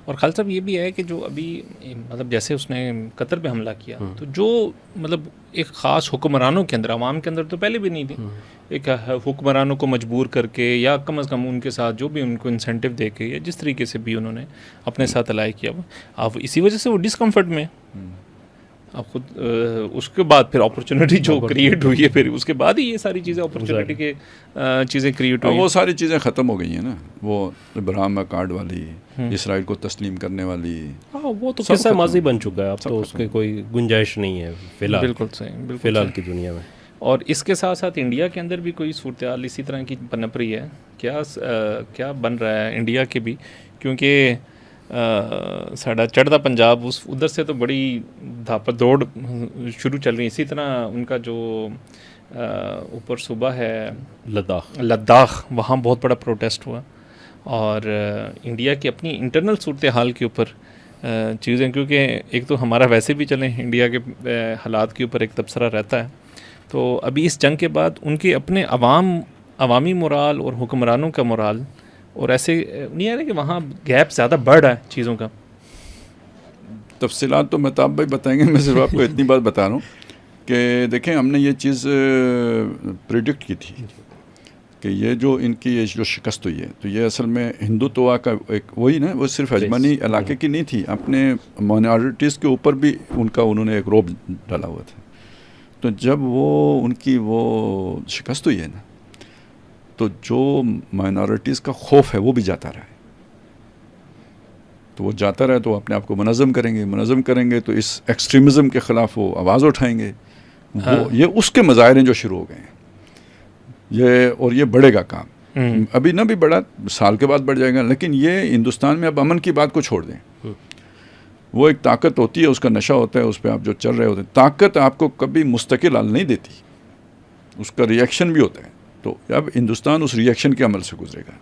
और खालिद साहब ये भी है कि जो अभी मतलब जैसे उसने कतर पे हमला किया, तो जो मतलब एक ख़ास हुक्मरानों के अंदर, अवाम के अंदर तो पहले भी नहीं थी, एक हुक्मरानों को मजबूर करके या कम अज़ कम उनके साथ जो भी उनको इंसेंटिव दे के या जिस तरीके से भी उन्होंने अपने साथ अलाई किया, अब इसी वजह से वो डिस्कम्फर्ट में अब खुद उसके बाद फिर अपॉर्चुनिटी जो क्रिएट हुई है, फिर उसके बाद ही ये सारी चीज़ें अपॉर्चुनिटी के चीज़ें क्रिएट हुई। वो सारी चीज़ें ख़त्म हो गई हैं ना, वो इब्राहिम अकार्ड वाली, इसराइल को तस्लीम करने वाली, हाँ वो तो किस्सा माजी बन चुका है, अब तो उसके कोई गुंजाइश नहीं है फ़िलहाल। बिल्कुल सही, फ़िलहाल की दुनिया में। और इसके साथ साथ इंडिया के अंदर भी कोई सूरत हाल इसी तरह की पनप रही है क्या? क्या बन रहा है इंडिया के भी, क्योंकि साड़ा चढ़ता पंजाब उस उधर से तो बड़ी धापड़ दौड़ शुरू चल रही है। इसी तरह उनका जो ऊपर सूबा है लद्दाख, वहाँ बहुत बड़ा प्रोटेस्ट हुआ, और इंडिया की अपनी इंटरनल सूरत हाल के ऊपर चीज़ें, क्योंकि एक तो हमारा वैसे भी चलें इंडिया के हालात के ऊपर एक तबसरा रहता है, तो अभी इस जंग के बाद उनके अपने अवामी मोराल और हुक्मरानों का मोराल, और ऐसे नहीं है कि वहाँ गैप ज़्यादा बढ़ रहा है चीज़ों का। तफसीलात तो महताब भाई बताएंगे, मैं सिर्फ आपको इतनी बात बता रहा हूँ कि देखें हमने ये चीज़ प्रिडिक्ट की थी कि ये जो इनकी ये जो शिकस्त हुई है, तो ये असल में हिंदुत्व का एक वही ना, वो सिर्फ अजमानी इलाके की नहीं थी, अपने माइनॉरिटीज़ के ऊपर भी उन्होंने एक रोब डाला हुआ था। तो जब वो उनकी वो शिकस्त हुई है ना, तो जो माइनॉरिटीज़ का खौफ है वो भी जाता रहा है। तो वो जाता रहे तो अपने आप को मुनज़्ज़म करेंगे तो इस एक्सट्रीमिज़म के ख़िलाफ़ वो आवाज़ उठाएंगे। वो ये उसके मज़ाहिर जो शुरू हो गए हैं ये बढ़ेगा काम, अभी ना भी बढ़ा, साल के बाद बढ़ जाएगा, लेकिन ये हिंदुस्तान में अब अमन की बात को छोड़ दें। वो एक ताकत होती है, उसका नशा होता है, उस पर आप जो चल रहे होते हैं, ताकत आपको कभी मुस्तकिल हाल नहीं देती, उसका रिएक्शन भी होता है। तो अब हिंदुस्तान उस रिएक्शन के अमल से गुजरेगा,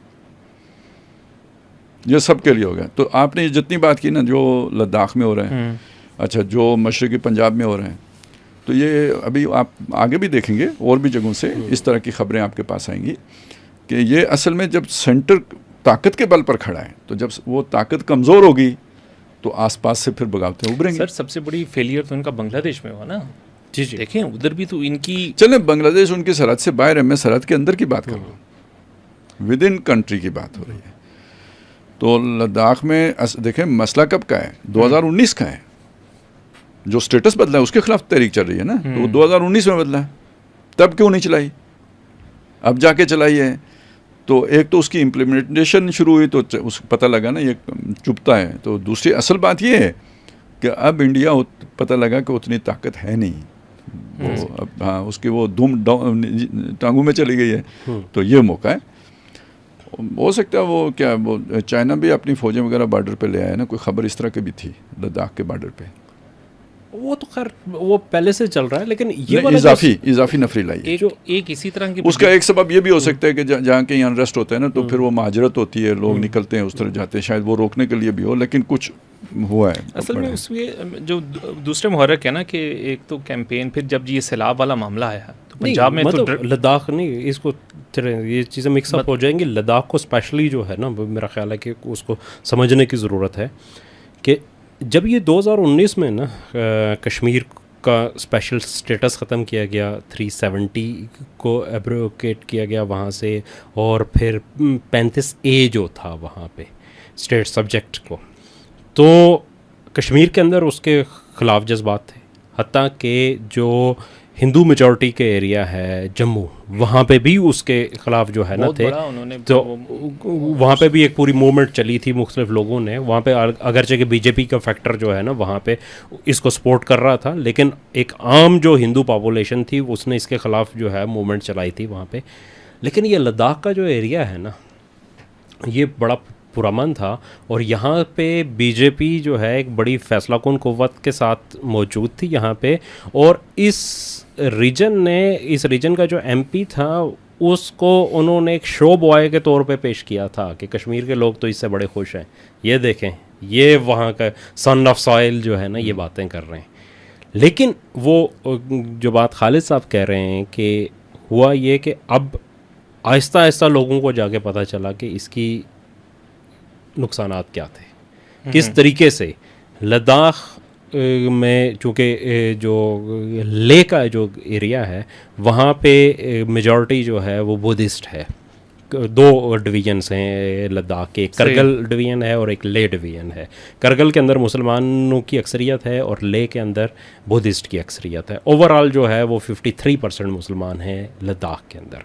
ये सब के लिए हो गया। तो आपने जितनी बात की ना, जो लद्दाख में हो रहा है, अच्छा जो मशरक़ी पंजाब में हो रहे हैं, तो ये अभी आप आगे भी देखेंगे और भी जगहों से इस तरह की खबरें आपके पास आएंगी कि ये असल में जब सेंटर ताकत के बल पर खड़ा है, तो जब वो ताकत कमज़ोर होगी तो आसपास से फिर बगावतें उभरेंगी। सर सबसे बड़ी फेलियर तो इनका बांग्लादेश में हुआ ना। जी देखें उधर भी तो इनकी, चले बांग्लादेश उनकी सरहद से बाहर है, मैं सरहद के अंदर की बात कर रहा हूँ, विद इन कंट्री की बात हो रही है। तो लद्दाख में देखें मसला कब का है, 2019 का है, जो स्टेटस बदला है उसके खिलाफ तहरीक चल रही है ना, तो 2019 में बदला है, तब क्यों नहीं चलाई, अब जाके चलाई है। तो एक तो उसकी इम्प्लीमेंटेशन शुरू हुई तो उस पता लगा ना ये चुभता है। तो दूसरी असल बात ये है कि अब इंडिया पता लगा कि उतनी ताकत है नहीं, वो अब हाँ उसकी वो धूम टांगों में चली गई है। तो ये मौका है, हो सकता है वो क्या वो चाइना भी अपनी फ़ौजें वगैरह बॉर्डर पे ले आया ना, कोई खबर इस तरह की भी थी लद्दाख के बॉर्डर पे। वो तो खैर वो पहले से चल रहा है, लेकिन ये वाला इजाफी नफरी लाई है। एक इसी तरह की उसका एक सबब ये भी हो सकता है कि जहाँ कहीं अनरेस्ट होता है ना, तो फिर वो महाजरत होती है, लोग निकलते हैं उस तरह जाते हैं, शायद वो रोकने के लिए भी हो, लेकिन कुछ हुआ है असल में। उसमें जो दूसरे मुहर्रिक है ना कि एक तो कैंपेन, फिर जब ये सैलाब वाला मामला आया तो पंजाब में मतलब तो लद्दाख नहीं, इसको ये चीज़ें मिक्सअप हो जाएंगी। लद्दाख को स्पेशली जो है ना, मेरा ख्याल है कि उसको समझने की ज़रूरत है कि जब ये 2019 में ना कश्मीर का स्पेशल स्टेटस ख़त्म किया गया, 370 को एब्रोकेट किया गया वहाँ से, और फिर 35A जो था वहाँ पे स्टेट सब्जेक्ट को, तो कश्मीर के अंदर उसके ख़िलाफ़ जज्बात थे। हत्ता कि जो हिंदू मेजॉरिटी के एरिया है जम्मू, वहाँ पे भी उसके ख़िलाफ़ जो है ना थे, तो वहाँ पे भी एक पूरी मूवमेंट चली थी मुख्तलिफ लोगों ने वहाँ पे, अगरचे कि बीजेपी का फैक्टर जो है ना वहाँ पे इसको सपोर्ट कर रहा था, लेकिन एक आम जो हिंदू पॉपुलेशन थी उसने इसके ख़िलाफ़ जो है मूवमेंट चलाई थी वहाँ पे। लेकिन ये लद्दाख का जो एरिया है ना, ये बड़ा पुरअमन था, और यहाँ पे बीजेपी जो है एक बड़ी फैसला कुन क़ुव्वत के साथ मौजूद थी यहाँ पे, और इस रीजन का जो एमपी था उसको उन्होंने एक शो बॉय के तौर पे पेश किया था कि कश्मीर के लोग तो इससे बड़े खुश हैं, ये देखें ये वहाँ का सन ऑफ सॉइल जो है ना ये बातें कर रहे हैं। लेकिन वो जो बात खालिद साहब कह रहे हैं कि हुआ ये कि अब आहिस्ता आहिस्ता लोगों को जाके पता चला कि इसकी नुकसानात क्या थे, किस तरीके से लद्दाख में, चूँकि जो लेह का जो एरिया है वहाँ पे मेजॉरिटी जो है वो बुद्धिस्ट है। 2 डिवीजन्स हैं लद्दाख के, एक करगिल डिवीजन है और एक लेह डिवीजन है। करगिल के अंदर मुसलमानों की अक्सरियत है और लेह के अंदर बुद्धिस्ट की अक्सरियत है। ओवरऑल जो है वो 53% मुसलमान हैं लद्दाख के अंदर।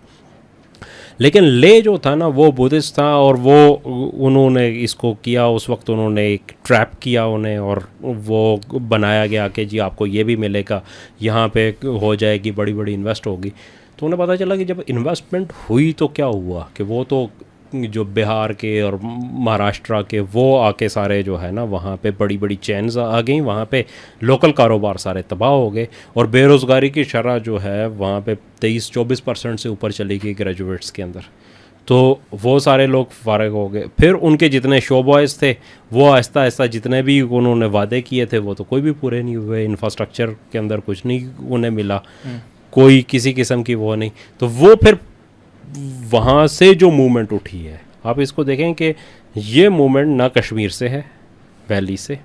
लेकिन ले जो था ना वो बुद्धिस्ट था, और वो उन्होंने इसको किया, उस वक्त उन्होंने एक ट्रैप किया उन्हें, और वो बनाया गया कि जी आपको ये भी मिलेगा, यहाँ पे हो जाएगी, बड़ी बड़ी इन्वेस्ट होगी। तो उन्हें पता चला कि जब इन्वेस्टमेंट हुई तो क्या हुआ कि वो तो जो बिहार के और महाराष्ट्र के वो आके सारे जो है ना वहाँ पे बड़ी बड़ी चेन्स आ गई, वहाँ पे लोकल कारोबार सारे तबाह हो गए, और बेरोज़गारी की शरह जो है वहाँ पे 23-24% से ऊपर चली गई ग्रेजुएट्स के अंदर। तो वो सारे लोग फारग हो गए। फिर उनके जितने शो बॉयज़ थे वो आहिस्ता आहिस्ता जितने भी उन्होंने वादे किए थे वो तो कोई भी पूरे नहीं हुए। इंफ्रास्ट्रक्चर के अंदर कुछ नहीं उन्हें मिला, कोई किसी किस्म की वो नहीं। तो वो फिर वहाँ से जो मूवमेंट उठी है, आप इसको देखें कि ये मूवमेंट ना कश्मीर से है वैली से,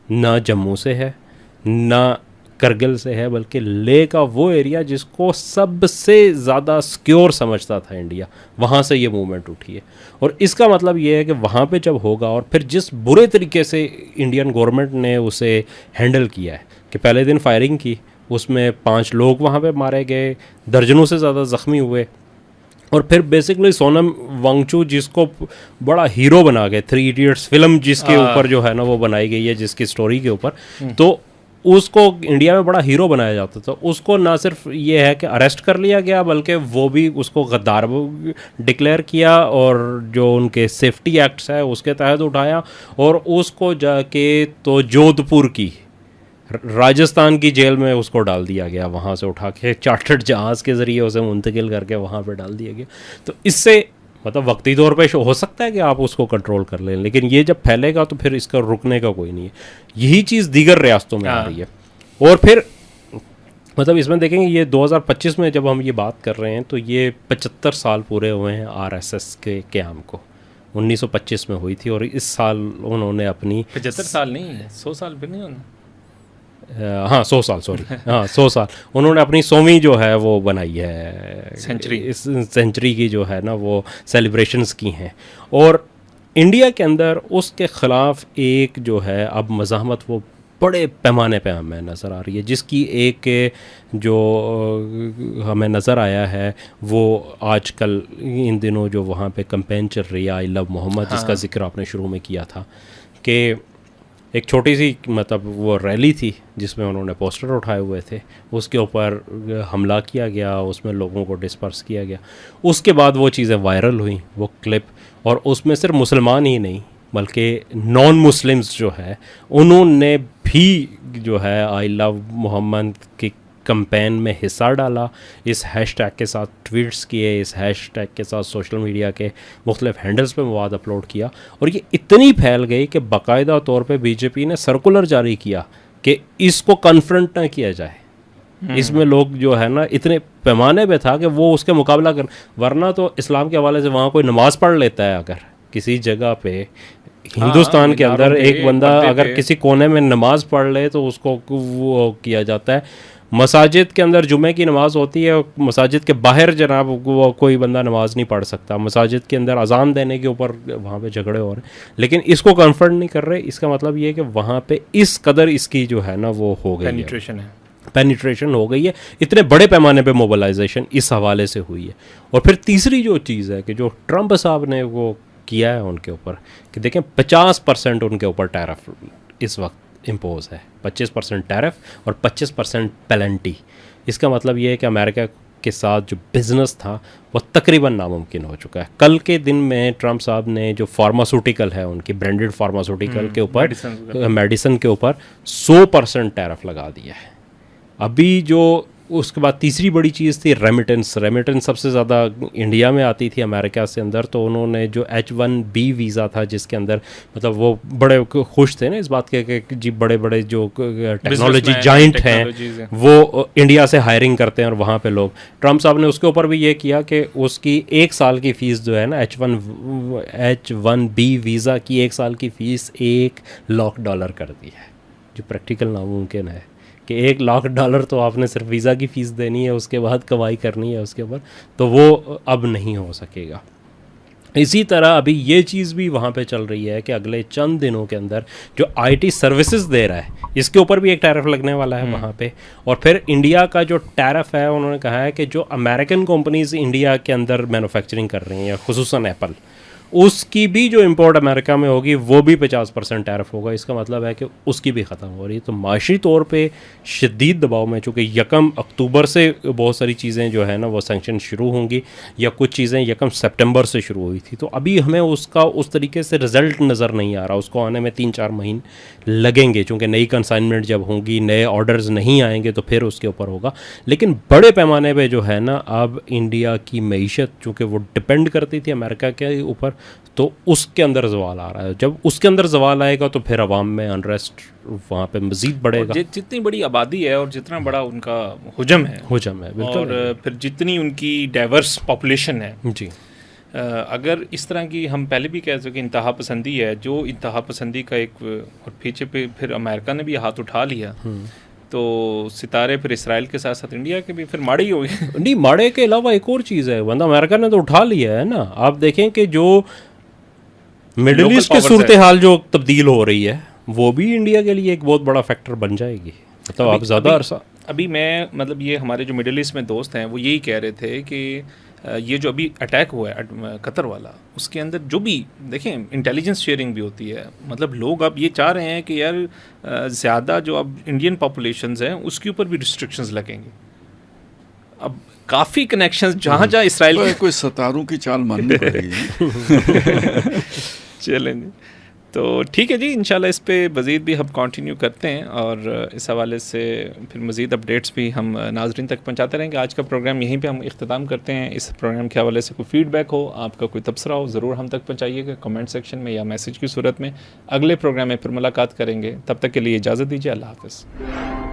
ना जम्मू से है, ना करगिल से है, बल्कि लेह का वो एरिया जिसको सबसे ज़्यादा सिक्योर समझता था इंडिया, वहाँ से ये मूवमेंट उठी है। और इसका मतलब ये है कि वहाँ पे जब होगा, और फिर जिस बुरे तरीके से इंडियन गवर्नमेंट ने उसे हैंडल किया है कि पहले दिन फायरिंग की, उसमें 5 लोग वहाँ पे मारे गए, दर्जनों से ज़्यादा ज़ख्मी हुए, और फिर बेसिकली सोनम वांगचू जिसको बड़ा हीरो बना के 3 इडियट्स फिल्म जिसके ऊपर जो है ना वो बनाई गई है, जिसकी स्टोरी के ऊपर, तो उसको इंडिया में बड़ा हीरो बनाया जाता था। उसको ना सिर्फ ये है कि अरेस्ट कर लिया गया, बल्कि वो भी उसको गद्दार डिक्लेयर किया और जो उनके सेफ्टी एक्ट्स है उसके तहत उठाया और उसको जाके तो जोधपुर की राजस्थान की जेल में उसको डाल दिया गया, वहाँ से उठा के चार्टर्ड जहाज़ के ज़रिए उसे मुंतकिल करके वहाँ पे डाल दिया गया। तो इससे मतलब वक्ती तौर पे हो सकता है कि आप उसको कंट्रोल कर लें, लेकिन ये जब फैलेगा तो फिर इसका रुकने का कोई नहीं है। यही चीज़ दीगर रियासतों में आ रही है। और फिर मतलब इसमें देखेंगे ये 2025 में जब हम ये बात कर रहे हैं तो ये 75 साल पूरे हुए हैं RSS के क़याम को। 1925 में हुई थी और इस साल उन्होंने अपनी 75 साल नहीं, 100 साल भी नहीं होना, हाँ 100 साल, सॉरी हाँ 100 साल उन्होंने अपनी 100वीं जो है वो बनाई है, सेंचुरी, इस सेंचुरी की जो है ना वो सेलिब्रेशंस की हैं। और इंडिया के अंदर उसके ख़िलाफ़ एक जो है अब मज़ाहमत वो बड़े पैमाने पे हमें नज़र आ रही है, जिसकी एक जो हमें नज़र आया है वो आजकल इन दिनों जो वहाँ पे कैंपेन चल रही है आई लव मोहम्मद, जिसका जिक्र आपने शुरू में किया था, कि एक छोटी सी मतलब वो रैली थी जिसमें उन्होंने पोस्टर उठाए हुए थे, उसके ऊपर हमला किया गया, उसमें लोगों को डिस्पर्स किया गया। उसके बाद वो चीज़ें वायरल हुई, वो क्लिप, और उसमें सिर्फ मुसलमान ही नहीं बल्कि नॉन मुस्लिम्स जो है उन्होंने भी जो है आई लव मोहम्मद की कैंपेन में हिस्सा डाला, इस हैशटैग के साथ ट्वीट्स किए, इस हैशटैग के साथ सोशल मीडिया के मुख्तलिफ हैंडल्स पे मवाद अपलोड किया, और ये इतनी फैल गई कि बाकायदा तौर पे बीजेपी ने सर्कुलर जारी किया कि इसको कन्फ्रंट ना किया जाए। इसमें लोग जो है ना इतने पैमाने पे था कि वो उसके मुकाबला कर, वरना तो इस्लाम के हवाले से वहाँ कोई नमाज पढ़ लेता है अगर किसी जगह पे हिंदुस्तान के अंदर एक बंदा अगर किसी कोने में नमाज पढ़ ले तो उसको वो किया जाता है। मसाजिद के अंदर जुमे की नमाज होती है, मसाजिद के बाहर जनाब वो कोई बंदा नमाज नहीं पढ़ सकता। मसाजिद के अंदर अजान देने के ऊपर वहाँ पे झगड़े हो रहे हैं, लेकिन इसको कन्फर्ट नहीं कर रहे। इसका मतलब ये है कि वहाँ पे इस कदर इसकी जो है ना वो हो गई है, पेनिट्रेशन हो गई है, इतने बड़े पैमाने पे मोबिलाइजेशन इस हवाले से हुई है। और फिर तीसरी जो चीज़ है कि जो ट्रंप साहब ने वो किया है उनके ऊपर कि देखें 50% उनके ऊपर टैरिफ इस वक्त इम्पोज है, 25% टैरिफ और 25% पेनल्टी। इसका मतलब ये है कि अमेरिका के साथ जो बिज़नेस था वो तकरीबन नामुमकिन हो चुका है। कल के दिन में ट्रंप साहब ने जो फार्मास्यूटिकल है उनकी ब्रांडेड फार्मास्यूटिकल के ऊपर मेडिसिन के ऊपर 100% टैरिफ लगा दिया है। अभी जो उसके बाद तीसरी बड़ी चीज़ थी रेमिटेंस। सबसे ज़्यादा इंडिया में आती थी अमेरिका से अंदर, तो उन्होंने जो H1B वीज़ा था जिसके अंदर मतलब वो बड़े खुश थे ना इस बात के कि जी बड़े बड़े जो टेक्नोलॉजी जाइंट हैं वो इंडिया से हायरिंग करते हैं और वहाँ पे लोग। ट्रंप साहब ने उसके ऊपर भी ये किया कि उसकी 1 साल की फ़ीस जो है ना H1B वीज़ा की 1 साल की फ़ीस $1 लाख कर दी है, जो प्रैक्टिकल नामुमकिन है कि $1 लाख तो आपने सिर्फ वीज़ा की फ़ीस देनी है, उसके बाद कमाई करनी है उसके ऊपर, तो वो अब नहीं हो सकेगा। इसी तरह अभी ये चीज़ भी वहाँ पे चल रही है कि अगले चंद दिनों के अंदर जो IT सर्विसेज दे रहा है इसके ऊपर भी एक टैरिफ लगने वाला है वहाँ पे। और फिर इंडिया का जो टैरिफ है उन्होंने कहा है कि जो अमेरिकन कंपनीज इंडिया के अंदर मैन्युफैक्चरिंग कर रही हैं, खुसूसन एप्पल, उसकी भी जो इंपोर्ट अमेरिका में होगी वो भी 50% टैरिफ होगा। इसका मतलब है कि उसकी भी ख़त्म हो रही है। तो माशी तौर पे शदीद दबाव में, चूँकि 1 अक्टूबर से बहुत सारी चीज़ें जो है ना वो सैंक्शन शुरू होंगी, या कुछ चीज़ें 1 सितंबर से शुरू हुई थी, तो अभी हमें उसका उस तरीके से रिज़ल्ट नज़र नहीं आ रहा। उसको आने में 3-4 महीने लगेंगे, चूँकि नई कंसाइनमेंट जब होंगी, नए ऑर्डर्स नहीं आएंगे तो फिर उसके ऊपर होगा। लेकिन बड़े पैमाने पर जो है ना अब इंडिया की मईशत चूँकि वो डिपेंड करती थी अमेरिका के ऊपर, तो उसके अंदर जवाल आ रहा है। जब उसके अंदर जवाल आएगा तो फिर अवाम में अनरेस्ट वहाँ पे मज़ीद बढ़ेगा। जितनी बड़ी आबादी है और जितना बड़ा उनका हुजम है बिल्कुल, और फिर जितनी उनकी डाइवर्स पॉपुलेशन है जी, अगर इस तरह की हम पहले भी कह सकें इंतहा पसंदी है, जो इंतहा पसंदी का एक और पीछे पे फिर अमेरिका ने भी हाथ उठा लिया, तो सितारे फिर इसराइल के साथ साथ इंडिया के भी फिर माड़े ही हो गए। नहीं, माड़े के अलावा एक और चीज़ है, वरना अमेरिका ने तो उठा लिया है ना। आप देखें कि जो मिडिल ईस्ट की सूरत हाल जो तब्दील हो रही है वो भी इंडिया के लिए एक बहुत बड़ा फैक्टर बन जाएगी। मतलब आप ज़्यादा अरसा अभी मैं मतलब ये हमारे जो मिडिल ईस्ट में दोस्त हैं वो यही कह रहे थे कि ये जो अभी अटैक हुआ है कतर वाला, उसके अंदर जो भी देखें इंटेलिजेंस शेयरिंग भी होती है, मतलब लोग अब ये चाह रहे हैं कि यार ज़्यादा जो अब इंडियन पॉपुलेशंस हैं उसके ऊपर भी रिस्ट्रिक्शंस लगेंगी। अब काफ़ी कनेक्शंस जहाँ जहाँ इसराइल के कोई सतारों की चाल माननी पड़ेगी। चलेंगे तो ठीक है जी, इंशाल्लाह इस पे मज़ीद भी हम कंटिन्यू करते हैं और इस हवाले से फिर मज़ीद अपडेट्स भी हम नाज़रीन तक पहुंचाते रहेंगे। आज का प्रोग्राम यहीं पे हम इख्तिताम करते हैं। इस प्रोग्राम के हवाले से कोई फ़ीडबैक हो, आपका कोई तबसरा हो, ज़रूर हम तक पहुंचाइएगा कमेंट सेक्शन में या मैसेज की सूरत में। अगले प्रोग्राम में फिर मुलाकात करेंगे, तब तक के लिए इजाज़त दीजिए। अल्लाह हाफ़िज़।